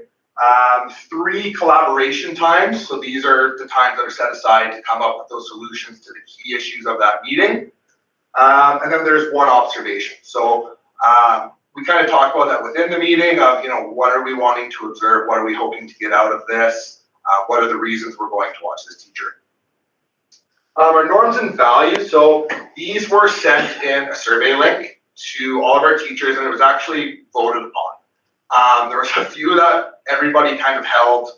3 collaboration times. So these are the times that are set aside to come up with those solutions to the key issues of that meeting. And then there's 1 observation. So we kind of talk about that within the meeting of, what are we wanting to observe? What are we hoping to get out of this? What are the reasons we're going to watch this teacher? Our norms and values. So these were sent in a survey link to all of our teachers, and it was actually voted upon. There was a few that everybody kind of held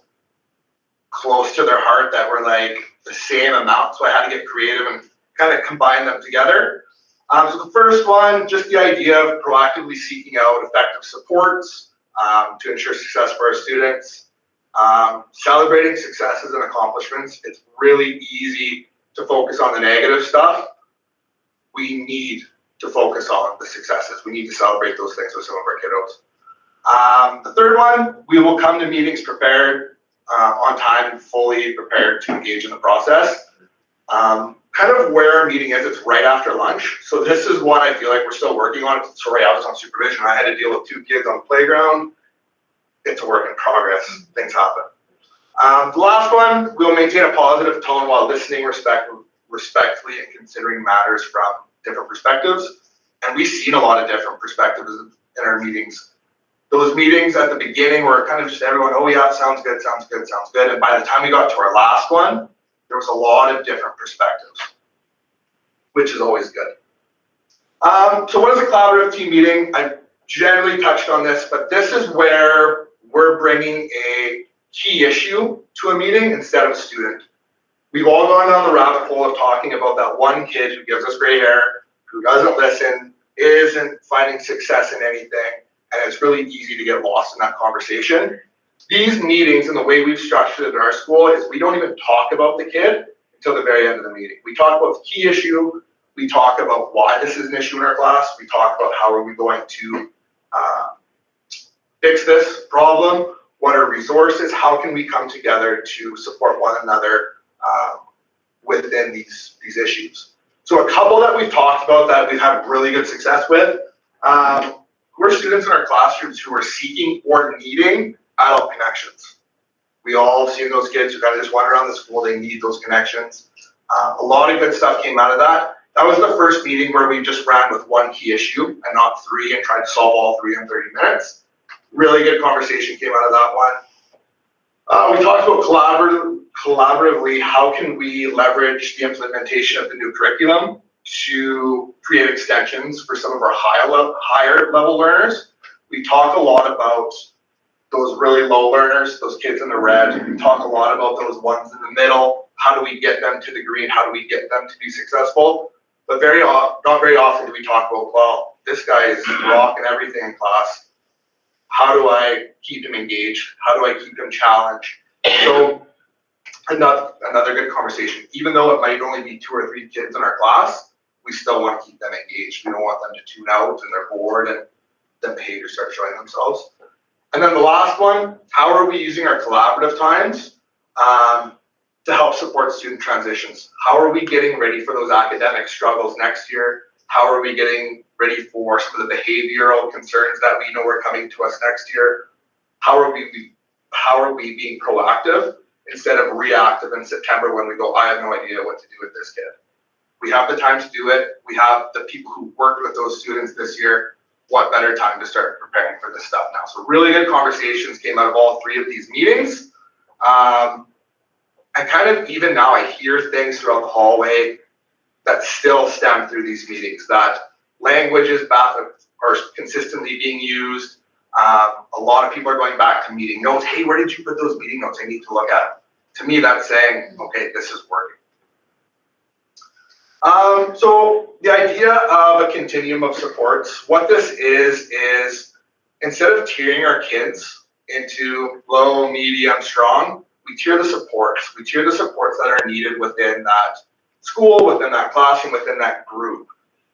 close to their heart that were like the same amount. So I had to get creative and kind of combine them together. So the first one, just the idea of proactively seeking out effective supports to ensure success for our students. Celebrating successes and accomplishments. It's really easy to focus on the negative stuff. We need to focus on the successes. We need to celebrate those things with some of our kiddos. The third one, we will come to meetings prepared, on time and fully prepared to engage in the process. Kind of where our meeting is, it's right after lunch. So this is one I feel like we're still working on. Sorry, I was on supervision. I had to deal with 2 kids on the playground. It's a work in progress. Things happen. The last one, we'll maintain a positive tone while listening respectfully and considering matters from different perspectives. And we've seen a lot of different perspectives in our meetings. Those meetings at the beginning were kind of just everyone, oh yeah, sounds good, sounds good, sounds good. And by the time we got to our last one, there was a lot of different perspectives, which is always good. So what is a collaborative team meeting? I generally touched on this, but this is where we're bringing a key issue to a meeting instead of a student. We've all gone down the rabbit hole of talking about that one kid who gives us gray hair, who doesn't listen, isn't finding success in anything, and it's really easy to get lost in that conversation. These meetings and the way we've structured it in our school is we don't even talk about the kid until the very end of the meeting. We talk about the key issue, we talk about why this is an issue in our class, we talk about how are we going to fix this problem, what are resources, how can we come together to support one another within these issues. So a couple that we've talked about that we've had really good success with, who are students in our classrooms who are seeking or needing adult connections. We all seen those kids who kind of just wander around the school, they need those connections. A lot of good stuff came out of that. That was the first meeting where we just ran with one key issue and not three and tried to solve all three in 30 minutes. Really good conversation came out of that one. We talked about collaboratively, how can we leverage the implementation of the new curriculum to create extensions for some of our higher level learners. We talk a lot about those really low learners, those kids in the red. We talk a lot about those ones in the middle. How do we get them to the green? How do we get them to be successful? But not very often do we talk about, well, this guy is rocking everything in class. How do I keep him engaged? How do I keep him challenged? So another good conversation. Even though it might only be 2 or 3 kids in our class, we still want to keep them engaged. We don't want them to tune out and they're bored and then behavior starts showing themselves. And then the last one, how are we using our collaborative times to help support student transitions? How are we getting ready for those academic struggles next year? How are we getting ready for some of the behavioral concerns that we know are coming to us next year? How are we being proactive instead of reactive in September when we go, I have no idea what to do with this kid? We have the time to do it. We have the people who worked with those students this year. What better time to start preparing for this stuff now? So really good conversations came out of all 3 of these meetings. I kind of, even now, I hear things throughout the hallway that still stem through these meetings, that languages are consistently being used. A lot of people are going back to meeting notes. Hey, where did you put those meeting notes? I need to look at them. To me, that's saying, okay, this is working. So the idea of a continuum of supports, what this is instead of tiering our kids into low, medium, strong, we tier the supports. We tier the supports that are needed within that school, within that classroom, within that group.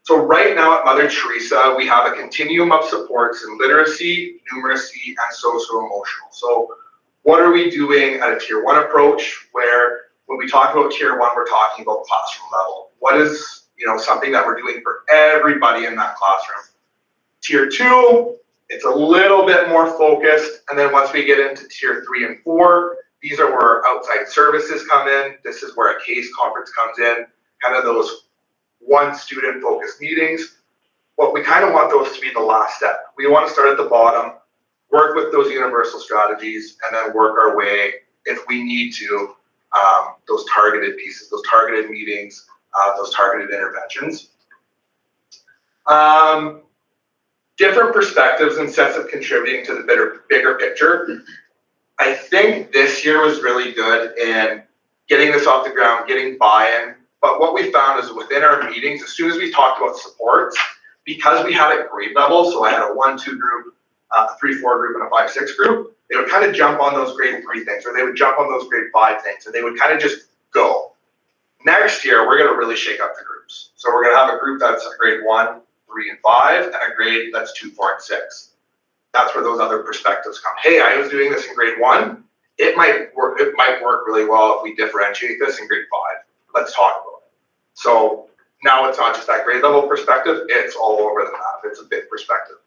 So right now at Mother Teresa, we have a continuum of supports in literacy, numeracy, and social-emotional. So what are we doing at a tier 1 approach where when we talk about tier 1, we're talking about classroom level. What is, something that we're doing for everybody in that classroom? Tier 2, it's a little bit more focused. And then once we get into tier 3 and 4, these are where outside services come in. This is where a case conference comes in, kind of those one student focused meetings. What we kind of want those to be the last step. We want to start at the bottom, work with those universal strategies, and then work our way, if we need to, those targeted pieces, those targeted meetings, those targeted interventions. Different perspectives and sets of contributing to the bigger picture. I think this year was really good in getting this off the ground, getting buy-in. But what we found is within our meetings, as soon as we talked about supports, because we had it grade level, so I had a 1-2 group, a 3-4 group, and a 5-6 group, they would kind of jump on those grade 3 things, or they would jump on those grade 5 things, and they would kind of just go. Next year, we're going to really shake up the groups. So we're going to have a group that's a grade 1, 3, and 5, and a grade that's 2, 4, and 6. That's where those other perspectives come. Hey, I was doing this in grade 1. It might work really well if we differentiate this in grade 5. Let's talk about it. So now it's not just that grade level perspective, it's all over the map. It's a big perspective.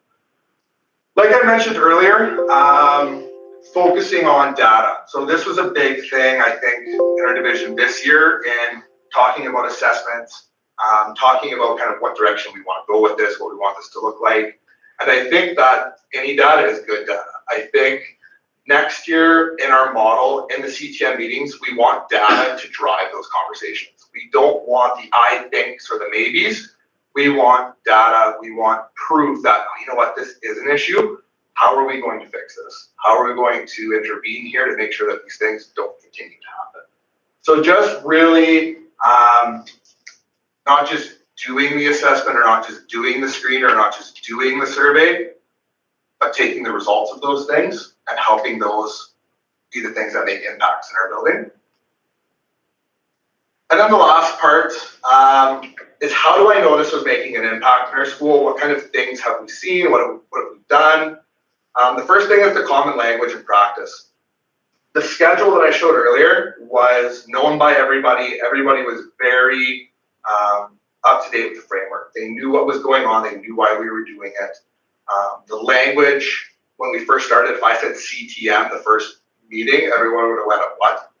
Like I mentioned earlier, focusing on data. So this was a big thing, I think, in our division this year in talking about assessments, talking about kind of what direction we want to go with this, what we want this to look like. And I think that any data is good data. I think next year in our model, in the CTM meetings, we want data to drive those conversations. We don't want the I thinks or the maybes. We want data, we want proof that, you know what, this is an issue. How are we going to fix this? How are we going to intervene here to make sure that these things don't continue to happen? So just really not just doing the assessment or not just doing the screen or not just doing the survey, but taking the results of those things and helping those be the things that make impacts in our building. And then the last part is, how do I know this was making an impact in our school? What kind of things have we seen? What have we done? The first thing is the common language and practice. The schedule that I showed earlier was known by everybody. Everybody was very up to date with the framework. They knew what was going on. They knew why we were doing it. The language, when we first started, if I said CTM, the first meeting, everyone would have went, what?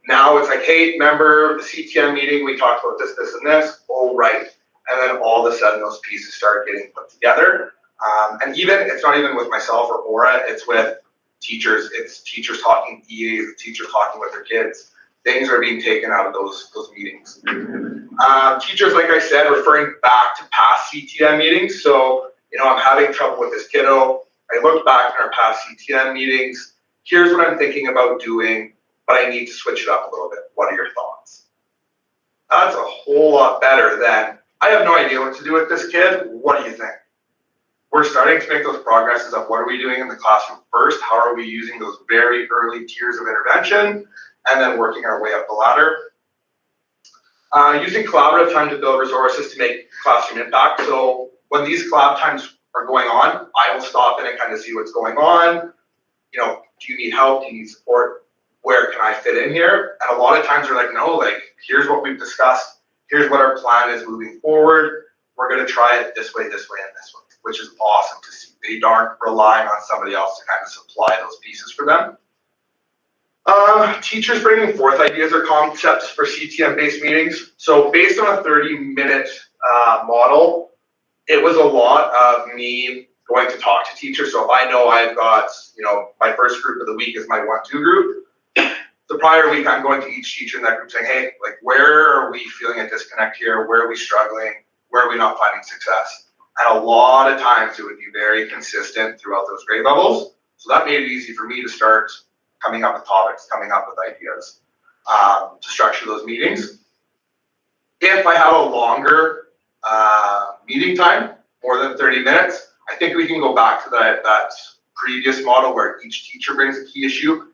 Now it's like, hey, remember the CTM meeting, we talked about this, this, and this. Oh, right. And then all of a sudden those pieces start getting put together. And even, it's not even with myself or Aura, it's with teachers. It's teachers talking EAs, teachers talking with their kids. Things are being taken out of those meetings. Teachers, like I said, referring back to past CTM meetings. So, you know, I'm having trouble with this kiddo. I looked back in our past CTM meetings. Here's what I'm thinking about doing, but I need to switch it up a little bit. What are your thoughts? That's a whole lot better than, I have no idea what to do with this kid. What do you think? We're starting to make those progresses of what are we doing in the classroom first? How are we using those very early tiers of intervention? And then working our way up the ladder. Using collaborative time to build resources to make classroom impact. So when these collab times are going on, I will stop in and kind of see what's going on. You know, do you need help? Do you need support? Where can I fit in here? And a lot of times they're like, no, like, here's what we've discussed. Here's what our plan is moving forward. We're going to try it this way, and this way, which is awesome to see. They aren't relying on somebody else to kind of supply those pieces for them. Teachers bringing forth ideas or concepts for CTM-based meetings. So based on a 30-minute model, it was a lot of me going to talk to teachers. So if I know I've got, you know, my first group of the week is my 1-2 group, the prior week I'm going to each teacher in that group saying, hey, like, where are we feeling a disconnect here? Where are we struggling? Where are we not finding success? And a lot of times it would be very consistent throughout those grade levels. So that made it easy for me to start coming up with topics, coming up with ideas to structure those meetings. If I have a longer meeting time, more than 30 minutes, I think we can go back to that previous model where each teacher brings a key issue.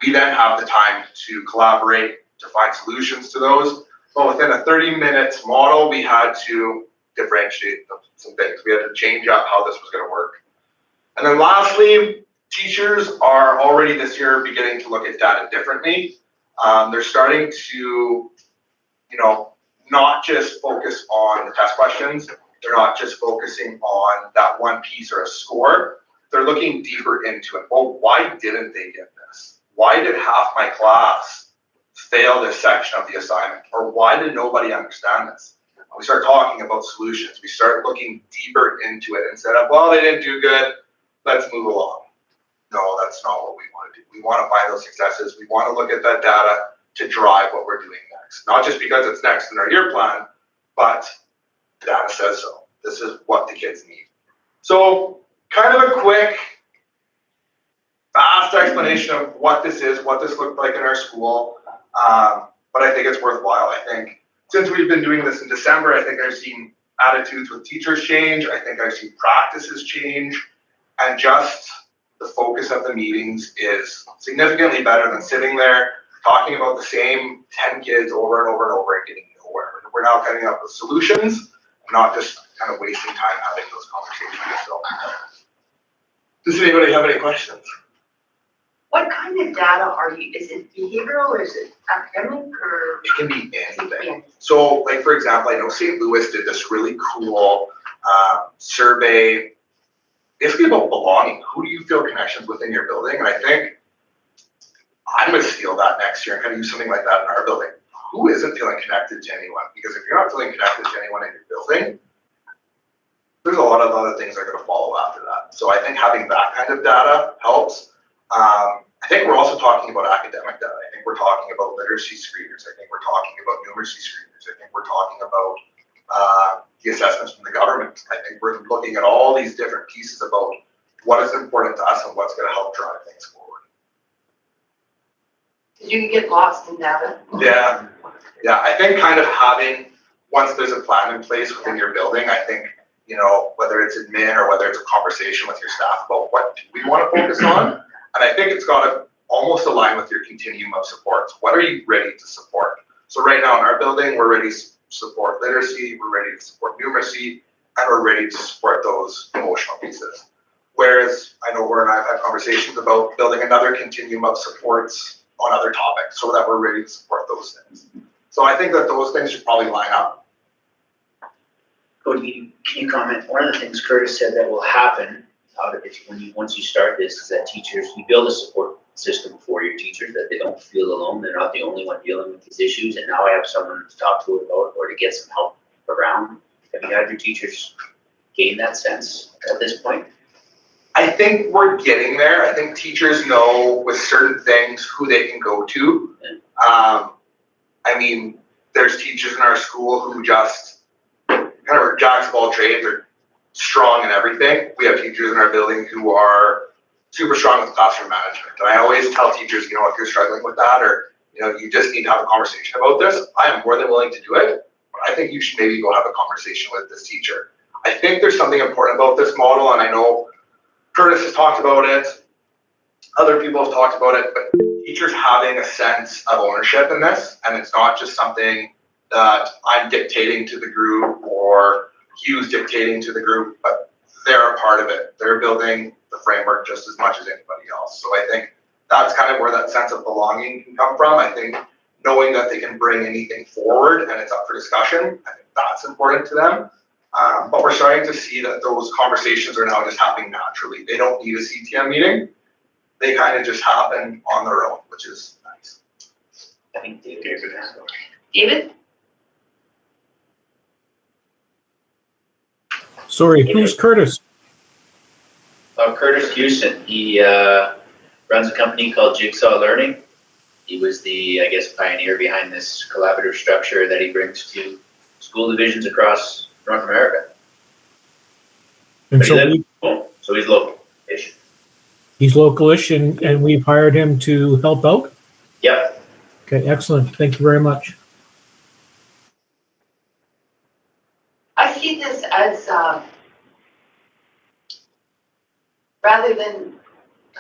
We then have the time to collaborate, to find solutions to those. But within a 30-minute model, we had to differentiate some things. We had to change up how this was going to work. And then lastly, teachers are already this year beginning to look at data differently. They're starting to, you know, not just focus on the test questions. They're not just focusing on that one piece or a score. They're looking deeper into it. Oh, why didn't they get this? Why did half my class fail this section of the assignment? Or why did nobody understand this? We start talking about solutions. We start looking deeper into it instead of, well, they didn't do good, let's move along. No, that's not what we want to do. We want to find those successes. We want to look at that data to drive what we're doing next. Not just because it's next in our year plan, but the data says so. This is what the kids need. So kind of a quick, fast explanation of what this is, what this looked like in our school. But I think it's worthwhile. I think since we've been doing this in December, I think I've seen attitudes with teachers change. I think I've seen practices change. And just the focus of the meetings is significantly better than sitting there talking about the same 10 kids over and over and over and getting nowhere. We're now coming up with solutions, not just kind of wasting time having those conversations. So, does anybody have any questions? What kind of data are you, is it behavioral or is it academic or? It can be anything. So, like, for example, I know St. Louis did this really cool survey basically about belonging. Who do you feel connections within your building? And I think I'm going to steal that next year and kind of use something like that in our building. who isn't feeling connected to anyone? Because if you're not feeling connected to anyone in your building, there's a lot of other things that are going to follow after that. So I think having that kind of data helps. I think we're also talking about academic data. I think we're talking about literacy screeners. I think we're talking about numeracy screeners. I think we're talking about the assessments from the government. I think we're looking at all these different pieces about what is important to us and what's going to help drive things forward. You can get lost in data. Yeah, I think kind of having, once there's a plan in place within your building, I think, you know, whether it's admin or whether it's a conversation with your staff about what do we want to focus on, and I think it's got to almost align with your continuum of supports. What are you ready to support? So right now in our building, we're ready to support literacy, we're ready to support numeracy, and we're ready to support those emotional pieces. Whereas I know Laura and I have had conversations about building another continuum of supports on other topics so that we're ready to support those things. So I think that those things should probably line up. Cody, can you comment? One of the things Curtis said that will happen once you start this is that teachers, you build a support system for your teachers that they don't feel alone. They're not the only one dealing with these issues, and now I have someone to talk to about or to get some help around. Have you had your teachers gain that sense at this point? I think we're getting there. I think teachers know with certain things who they can go to. I mean, there's teachers in our school who just kind of are jacks of all trades, are strong in everything. We have teachers in our building who are super strong with classroom management. And I always tell teachers, you know, if you're struggling with that or, you know, you just need to have a conversation about this, I am more than willing to do it. But I think you should maybe go have a conversation with this teacher. I think there's something important about this model, and I know Curtis has talked about it, other people have talked about it, but teachers having a sense of ownership in this, and it's not just something that I'm dictating to the group or Hugh's dictating to the group, but they're a part of it. They're building the framework just as much as anybody else. So I think that's kind of where that sense of belonging can come from. I think knowing that they can bring anything forward and it's up for discussion, I think that's important to them. But we're starting to see that those conversations are now just happening naturally. They don't need a CTM meeting. They kind of just happen on their own, which is nice. I think David. David? Sorry, who's Curtis? Curtis Houston. He runs a company called Jigsaw Learning. He was the, I guess, pioneer behind this collaborative structure that he brings to school divisions across North America. And But so he's local-ish. he's localish, and we've hired him to help out? Yep. Okay, excellent. Thank you very much. I see this as, rather than,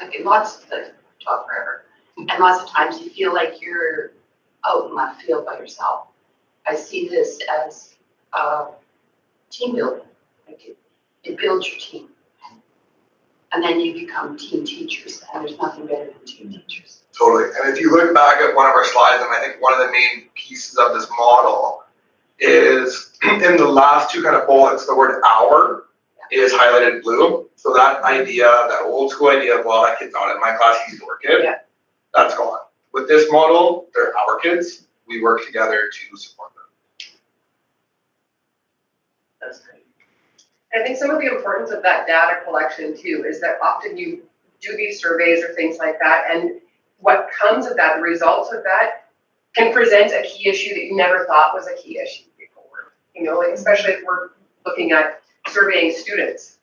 like, in lots of the talk forever, and lots of times you feel like you're out in left field by yourself. I see this as team building. Like it builds your team. And then you become team teachers, and there's nothing better than team teachers. Totally. And if you look back at one of our slides, and I think one of the main pieces of this model is in the last two kind of bullets, the word our is highlighted blue. So that idea, that old school idea of, well, that kid's not in my class, he's your kid, that's gone. With this model, they're our kids. We work together to support them. That's great. I think some of the importance of that data collection too is that often you do these surveys or things like that, and what comes of that, the results of that, can present a key issue that you never thought was a key issue before. You know, like especially if we're looking at surveying students.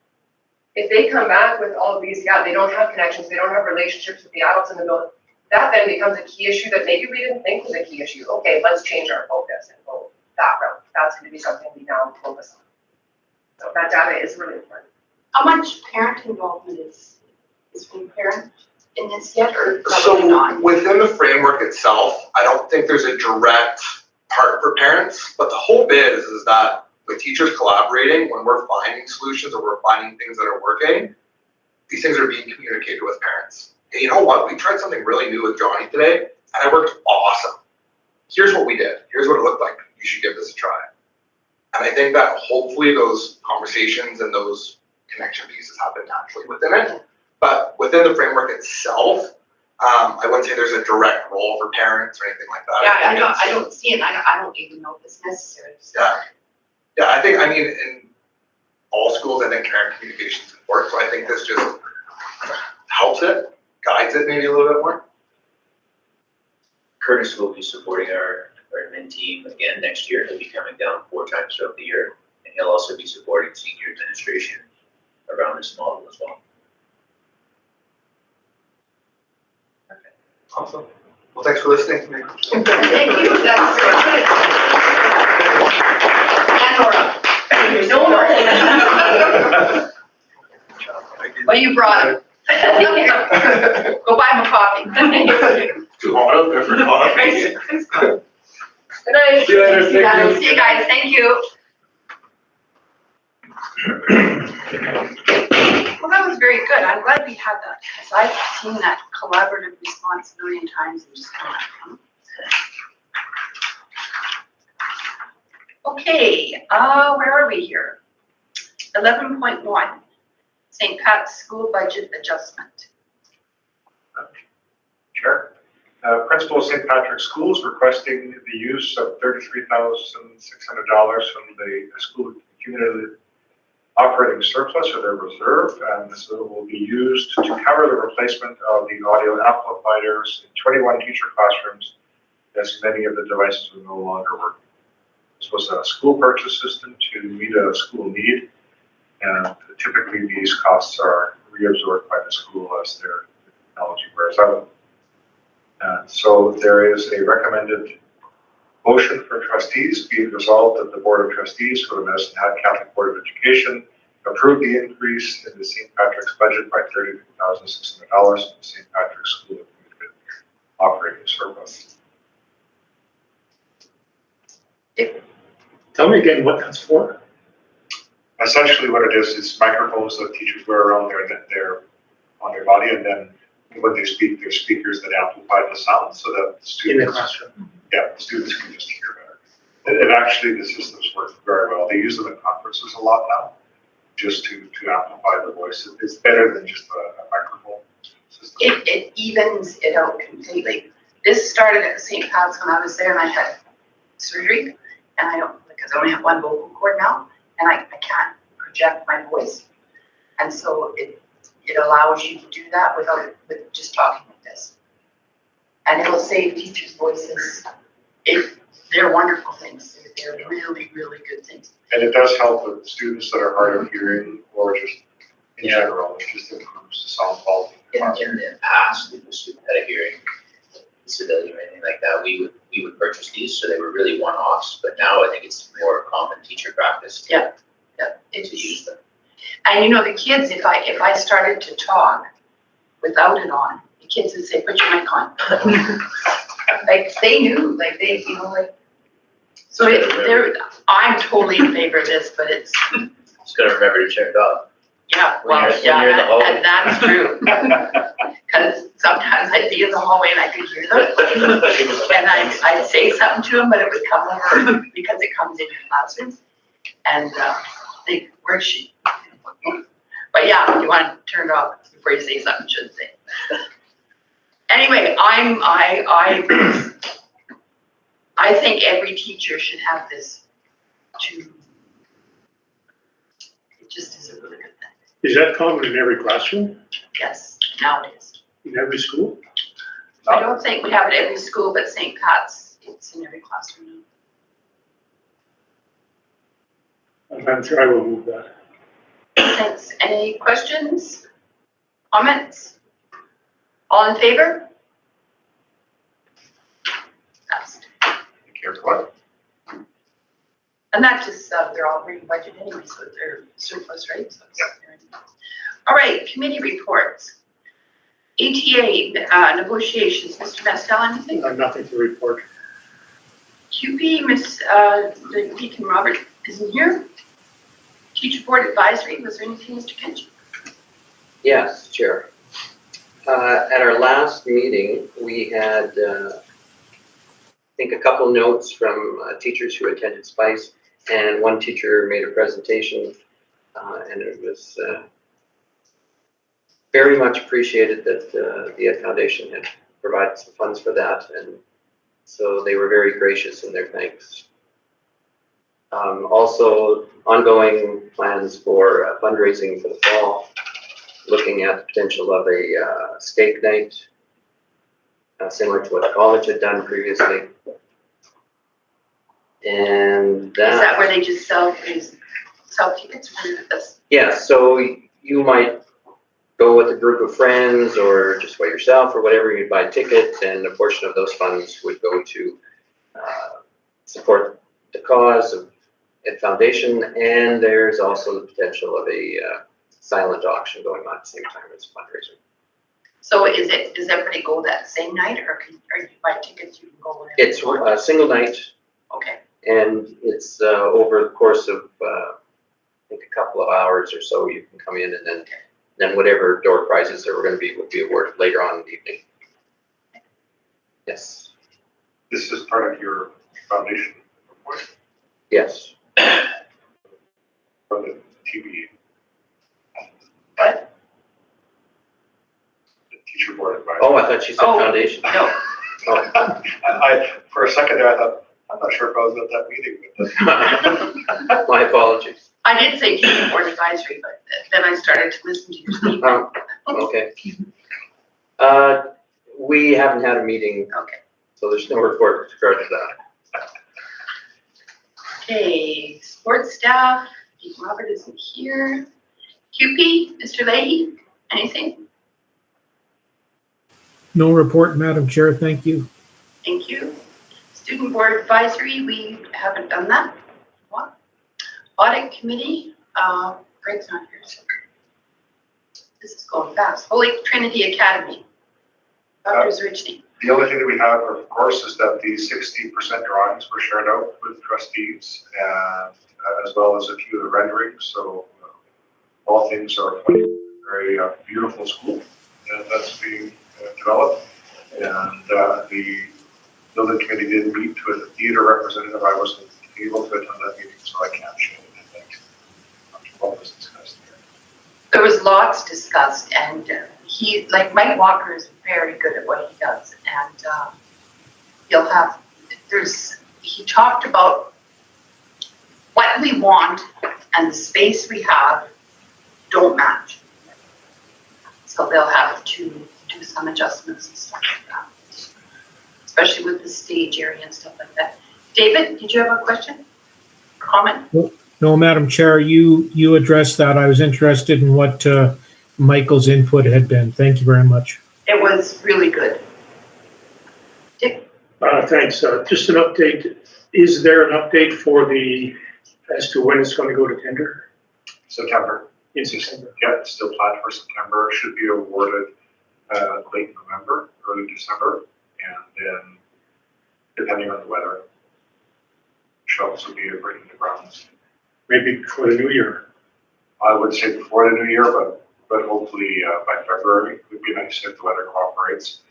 If they come back with all of these, they don't have connections, they don't have relationships with the adults in the building, that then becomes a key issue that maybe we didn't think was a key issue. Okay, let's change our focus and go that route. That's going to be something we now focus on. So that data is really important. How much parent involvement is from parent in this yet, or probably So not? within the framework itself, I don't think there's a direct part for parents, but the whole bit is that with teachers collaborating, when we're finding solutions or we're finding things that are working, these things are being communicated with parents. And you know what? We tried something really new with Johnny today, and it worked awesome. Here's what we did. Here's what it looked like. You should give this a try. And I think that hopefully those conversations and those connection pieces happen naturally within it. But within the framework itself, I wouldn't say there's a direct role for parents or anything like that. Yeah, think it's- I don't see it, I don't even know if it's necessary. Yeah. Yeah, I think, in all schools, I think parent communication is important, so I think this just helps it, guides it maybe a little bit more. Curtis will be supporting our admin team again next year. He'll be coming down 4 times throughout the year. And he'll also be supporting senior administration around this model as well. Awesome. Well, thanks for listening to me. Thank you, that's good. And Nora. No, Nora. Well, you brought it. Go buy him a coffee. Too hot out there for coffee. Good night. See you later, thank you. See you guys, thank you. Well, that was very good. I'm glad we had that, because I've seen that collaborative response a million times and just kind of, Okay, where are we here? 11.1, St. Pat's School Budget Adjustment. Chair. Principal of St. Patrick's Schools requesting the use of $33,600 from the school community operating surplus or their reserve, and this will be used to cover the replacement of the audio amplifiers in 21 teacher classrooms, as many of the devices are no longer working. This was a school purchase system to meet a school need, and typically these costs are reabsorbed by the school as their technology wears out. So there is a recommended motion for trustees, be it resolved that the Board of Trustees for the Medicine Hat Catholic Board of Education approve the increase in the St. Patrick's budget by $32,600 from the St. Patrick's School of Community operating surplus. Tell me again what that's for. Essentially what it is microphones that teachers wear around on their body, and then when they speak, there's speakers that amplify the sound so that the In the students, classroom. yeah, the students can just hear better. And actually the systems work very well. They use them in conferences a lot now, just to amplify the voice. It's better than just a microphone system. It evens it out completely. This started at St. Pat's when I was there and I had surgery, and because I only have one vocal cord now, and I can't project my voice. And so it allows you to do that with just talking like this. And it'll save teachers' voices. They're wonderful things. They're really, really good things. And it does help with students that are hard of hearing or just in Yeah. general, it just improves the sound quality. In the past, if a student had a hearing disability or anything like that, we would purchase these, so they were really one-offs. But now I think it's more common teacher practice to use them. And the kids, if I started to talk without it on, the kids would say, "Put your mic on." Like they knew, so I'm totally in favor of this, but it's, Just gotta remember to turn it off. yeah, When well, you're in the hallway. and that's true. Because sometimes I'd be in the hallway and I could hear them, and I'd say something to them, but it would come over because it comes in your classrooms, and they, where's she? But yeah, you want to turn it off before you say something you shouldn't say. Anyway, I think every teacher should have this too. It just is a really good thing. Is that common in every classroom, Yes, now it is. in every school? I don't think we have it at every school, but St. Pat's, it's in every classroom now. I'm sure I will move that. Thanks. Any questions? Comments? All in favor? Passed. Take care of what? And that just, they're all already budgeted anyway, so they're surplus, right? So all right, committee reports. ATA negotiations, Mr. Mastel, anything? I have nothing to report. QP, the Deacon Robert isn't here. Teacher Board Advisory, was there anything, Mr. Kinch? Yes, Chair. At our last meeting, we had, I think, a couple notes from teachers who attended SPICE, and one teacher made a presentation, and it was very much appreciated that the Ed Foundation had provided some funds for that, and so they were very gracious in their thanks. Also, ongoing plans for fundraising for the fall, looking at the potential of a steak night, similar to what the college had done previously. And Is that where they just sell tickets? yeah, so you might go with a group of friends or just by yourself or whatever, you'd buy tickets, and a portion of those funds would go to support the cause of Ed Foundation, and there's also the potential of a silent auction going on at the same time as fundraising. So is everybody go that same night, or you buy tickets, you can go whenever? It's a single night, Okay, and it's over the course of I think a couple of hours or so. You can come in, and then whatever door prizes there were going to be would be awarded later on in the evening. Yes. This is part of your foundation report Yes. from the TBE. what? The teacher board advisory. Oh, I thought she said Oh. foundation. No, Oh. I, for a second there, I thought, I'm not sure if I was at that meeting, but My apologies. I did say teaching board advisory, but then I started to listen to your statement. Okay. We haven't had a meeting, Okay. so there's no report with regard to that. Okay, sports staff, Robert isn't here. QP, Mr. Leahy, anything? No report, Madam Chair. Thank you. Thank you. Student board advisory, we haven't done that. What? Audit committee, Greg's not here, so. This is going fast. Holy Trinity Academy. Dr. Zrichny. the only thing that we have, of course, is that the 60% drawings were shared out with trustees, and as well as a few of the renderings. So all things are pointing to a very beautiful school that's being developed. And the building committee did meet with the theater representative. I wasn't able to attend that meeting, so I can't share anything. What was discussed there. There was lots discussed, and he, like Mike Walker, is very good at what he does, and he'll have, he talked about what we want and the space we have don't match. So they'll have to do some adjustments and stuff like that, especially with the stage area and stuff like that. David, did you have a question? Comment? No, Madam Chair, you addressed that. I was interested in what Michael's input had been. Thank you very much. It was really good. Dick? Thanks. Just an update. Is there an update as to when it's going to go to tender? September. In September. Yeah, it's still planned for September. Should be awarded late November, early December, and then depending on the weather, shovels will be breaking the grounds. Maybe before the new year. I would say before the new year, but hopefully by February. It would be nice if the weather cooperates.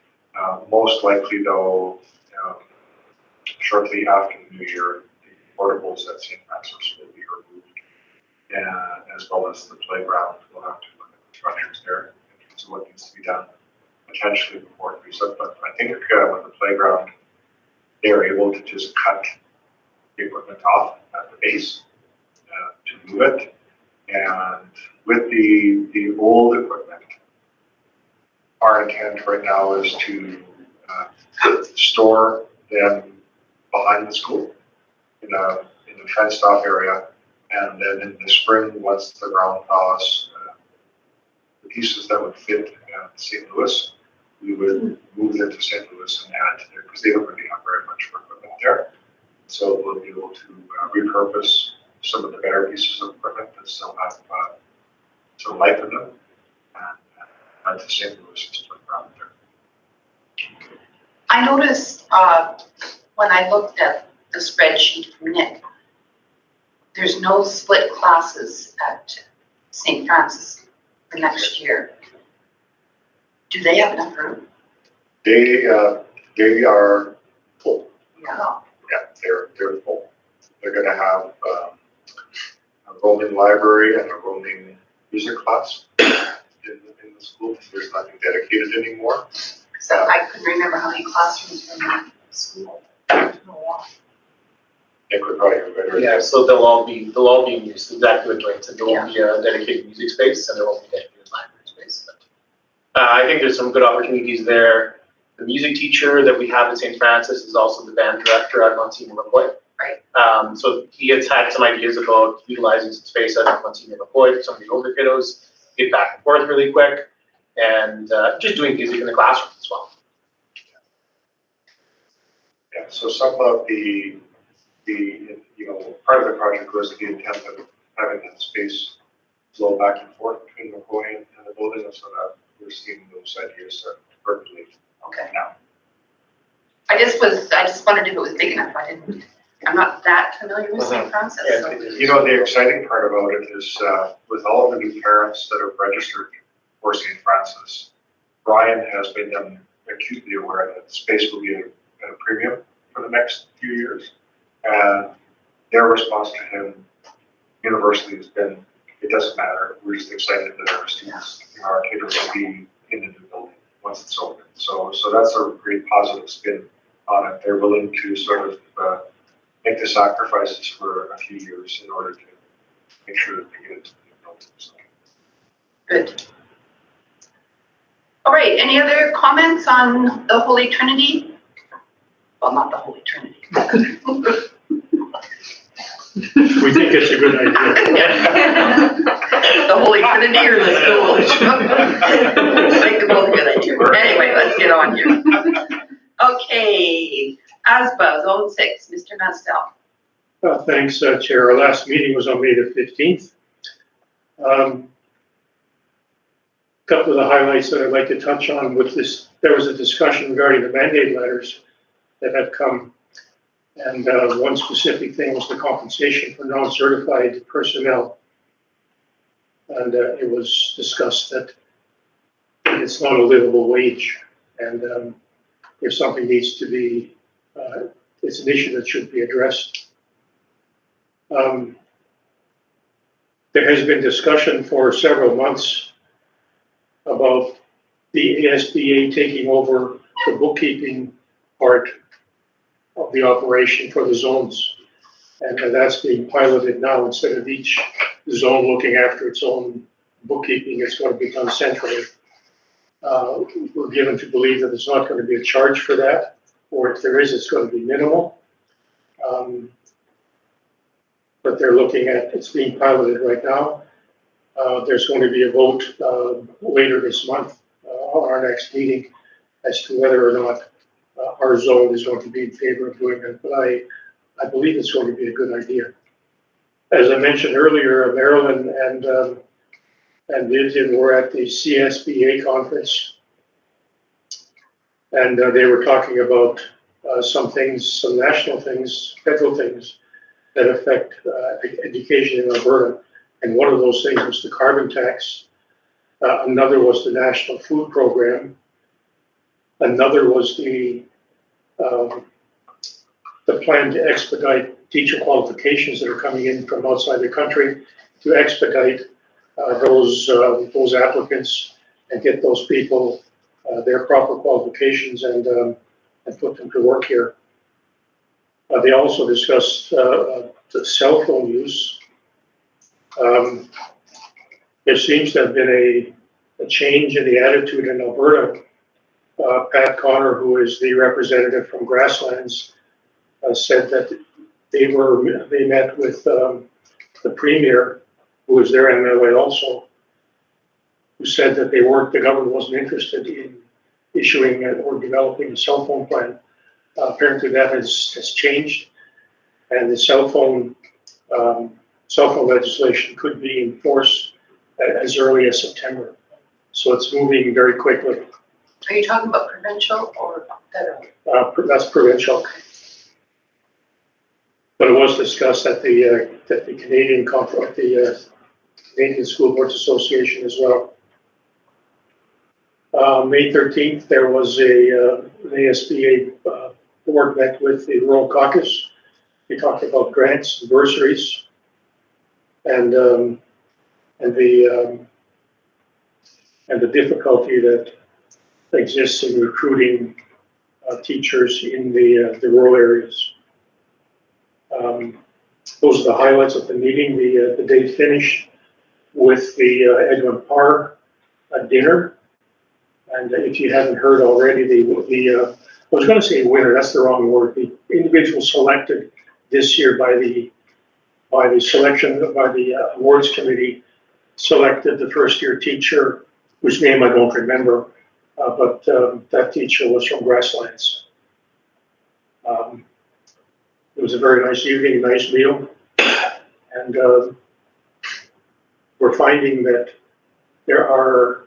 Most likely though, shortly after the new year, the portables at St. Francis will be removed, and as well as the playground. We'll have to look at the structures there in terms of what needs to be done, potentially before it moves up. But I think with the playground, they're able to just cut the equipment off at the base to move it. And with the old equipment, our intent right now is to store them behind the school in a fenced off area, and then in the spring, once the ground thaws, the pieces that would fit St. Louis, we would move them to St. Louis and add to there, because they don't really have very much equipment there. So we'll be able to repurpose some of the better pieces of equipment that still have some life in them, and add to St. Louis to put around there. I noticed when I looked at the spreadsheet from Nick, there's no split classes at St. Francis for next year. Do they have enough room? They are full. Yeah. Yeah, they're full. They're going to have a roaming library and a roaming music class in the school because there's nothing dedicated anymore. So I couldn't remember how many classrooms were in the school. Nick would probably have better. Yeah, so they'll all be in use, exactly what Dwayne said, there won't be a dedicated music space and there won't be dedicated library space. But, I think there's some good opportunities there. The music teacher that we have at St. Francis is also the band director at Monsignor McCoy. Right. So he has had some ideas about utilizing some space at Monsignor McCoy for some of the older kiddos, get back and forth really quick, and just doing music in the classroom as well. Yeah, so some of the part of the project was the intent of having that space flow back and forth between McCoy and the building, so that we're seeing those ideas percolate Okay. now. I just wondered if it was big enough. I'm not that familiar with St. Francis, so. You know, the exciting part about it is with all of the new parents that have registered for St. Francis, Brian has made them acutely aware that the space will be at a premium for the next few years. And their response to him universally has been, it doesn't matter, we're just excited that our students, our kids will be in the new building once it's open. So that's a great positive spin on it. They're willing to sort of make the sacrifices for a few years in order to make sure that they get into the new building. So. Good. All right, any other comments on the Holy Trinity? Well, not the Holy Trinity. We think it's a good idea. The Holy Trinity or the school? I think they're both good ideas. Anyway, let's get on here. Okay, ASBA, Zone 6, Mr. Mastel. Thanks, Chair. Our last meeting was on May the 15th. Couple of the highlights that I'd like to touch on with this, there was a discussion regarding the mandate letters that have come. And one specific thing was the compensation for non-certified personnel. And it was discussed that it's not a livable wage. And if something needs to be, it's an issue that should be addressed. There has been discussion for several months about the ASBA taking over the bookkeeping part of the operation for the zones. And that's being piloted now. Instead of each zone looking after its own bookkeeping, it's going to be done centrally. We're given to believe that there's not going to be a charge for that, or if there is, it's going to be minimal. But they're looking at, it's being piloted right now. There's going to be a vote later this month on our next meeting as to whether or not our zone is going to be in favor of doing it. But I believe it's going to be a good idea. As I mentioned earlier, Marilyn and Vivian were at the CSBA conference, and they were talking about some things, some national things, federal things that affect education in Alberta. And one of those things was the carbon tax. Another was the National Food Program. Another was the plan to expedite teacher qualifications that are coming in from outside the country, to expedite those applicants and get those people their proper qualifications and put them to work here. They also discussed the cell phone use. There seems to have been a change in the attitude in Alberta. Pat Connor, who is the representative from Grasslands, said that they met with the Premier, who was their MLA also, who said that the government wasn't interested in issuing or developing a cell phone plan. Apparently that has changed, and the cell phone legislation could be in force as early as September. So it's moving very quickly. Are you talking about provincial or federal? That's provincial. But it was discussed at the Canadian conference, the Canadian School Boards Association as well. May 13th, there was an ASBA board met with the Rural Caucus. We talked about grants, bursaries, and the and the difficulty that exists in recruiting teachers in the rural areas. Those are the highlights of the meeting. The day finished with the Edwin Parr dinner. And if you haven't heard already, I was going to say winner, that's the wrong word. The individual selected this year by the awards committee selected the first year teacher, whose name I don't remember, but that teacher was from Grasslands. It was a very nice evening, nice meal, and we're finding that there are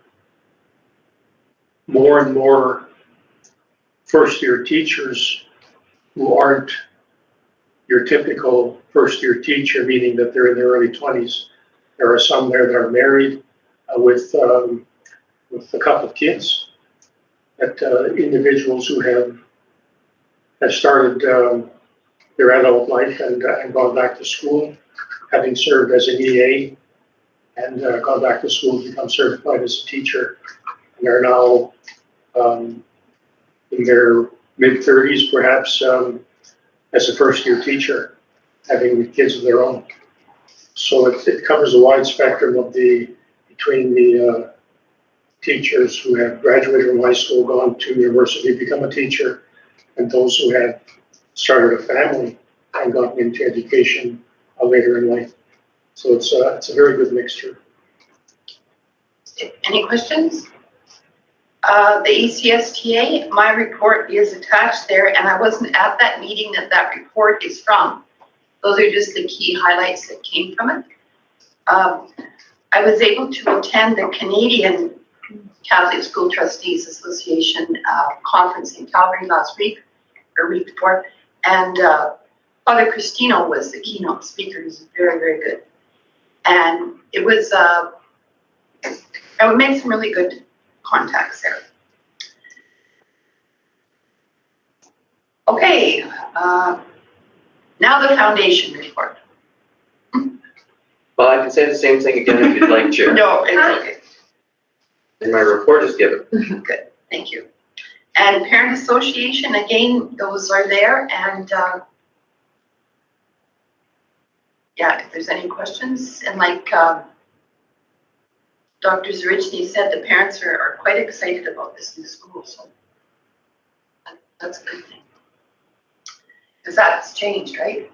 more and more first-year teachers who aren't your typical first-year teacher, meaning that they're in their early 20s. There are some there that are married with a couple of kids, that individuals who have started their adult life and gone back to school, having served as an EA, and gone back to school to become certified as a teacher, and are now in their mid-30s, perhaps, as a first-year teacher, having kids of their own. So it covers a wide spectrum of between the teachers who have graduated from high school, gone to university, become a teacher, and those who have started a family and gotten into education later in life. So it's a very good mixture. Any questions? The ECSTA, my report is attached there, and I wasn't at that meeting that report is from. Those are just the key highlights that came from it. I was able to attend the Canadian Catholic School Trustees Association conference in Calgary last week, or week before, and Father Cristino was the keynote speaker. He was very, very good. And it was, I would make some really good contacts there. Okay, now the foundation report. Well, I can say the same thing again if you'd like, Chair. No, it's okay. And my report is given. Good, thank you. And Parent Association, again, those are there, and yeah, if there's any questions, and like Dr. Zarichny said, the parents are quite excited about this new school, so that's a good thing. Because that's changed, right?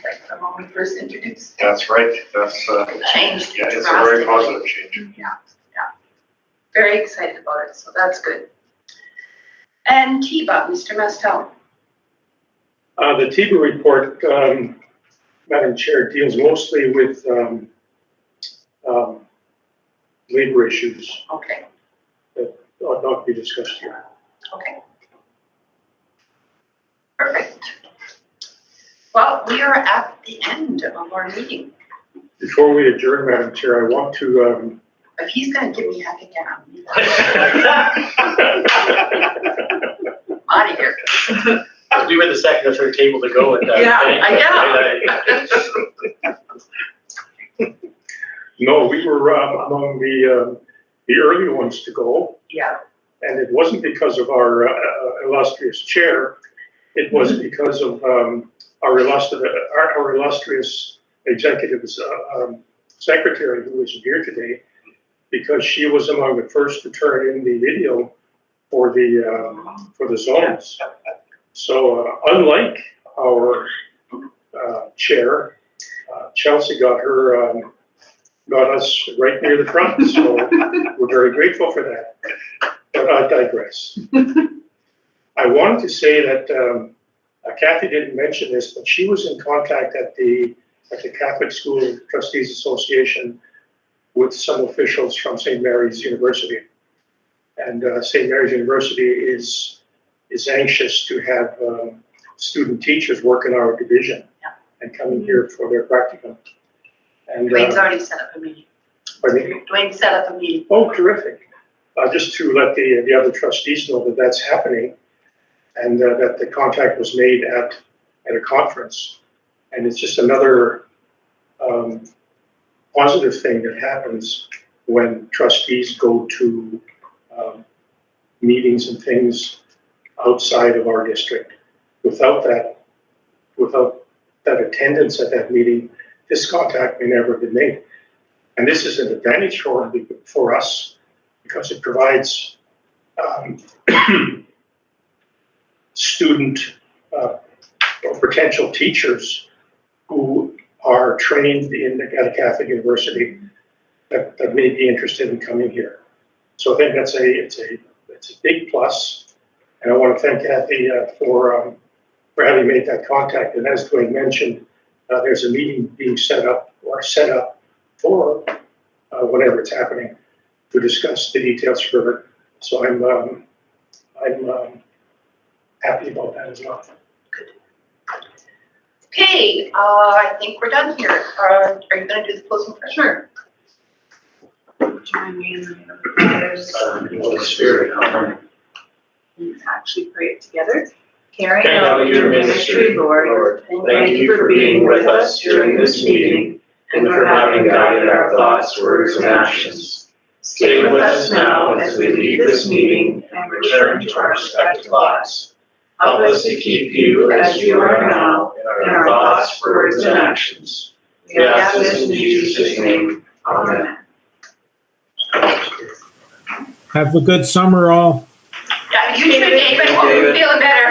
Like from when we first introduced. That's right. That's It changed yeah, it's a very drastically. positive change. Yeah, yeah. Very excited about it, so that's good. And TIBA, Mr. Mastel. The TIBA report, Madam Chair, deals mostly with labor issues Okay, that ought not be discussed here. okay. Perfect. Well, we are at the end of our meeting. Before we adjourn, Madam Chair, I want to If he's gonna give me heck again, I'm out of here. We were the second or third table to go at that. Yeah, no, we were among the early ones to go, Yeah, and it wasn't because of our illustrious chair. It was because of our illustrious executive secretary, who isn't here today, because she was among the first to turn in the video for the zones. So unlike our chair, Chelsea got us right near the front. So we're very grateful for that. But I digress. I wanted to say that Kathy didn't mention this, but she was in contact at the Catholic School Trustees Association with some officials from St. Mary's University. And St. Mary's University is anxious to have student teachers work in our division and coming here for their practicum. And Dwayne's already set up a meeting. pardon me? Dwayne set up a meeting. Oh, terrific. Just to let the other trustees know that that's happening, and that the contact was made at a conference. And it's just another positive thing that happens when trustees go to meetings and things outside of our district. Without that attendance at that meeting, this contact may never have been made. And this is an advantage for us because it provides student or potential teachers who are trained at a Catholic university that may be interested in coming here. So I think it's a big plus, and I want to thank Kathy for having made that contact. And as Dwayne mentioned, there's a meeting being set up for whenever it's happening to discuss the details further. So I'm happy about that as well. Okay, I think we're done here. Are you gonna do the closing prayer? Sure. Join me in the name of the Father, Son, and Holy Spirit. Amen. Let's actually pray it together. Carrying out your ministry, Lord, thank you for being with us during this meeting and for having guided our thoughts, words, and actions. Stay with us now as we leave this meeting and return to our respective lives. Help us to keep you as you are now in our thoughts, words, and actions. We ask this in Jesus' name. Amen. Have a good summer, all. Yeah, you too, David. Hope you're feeling better.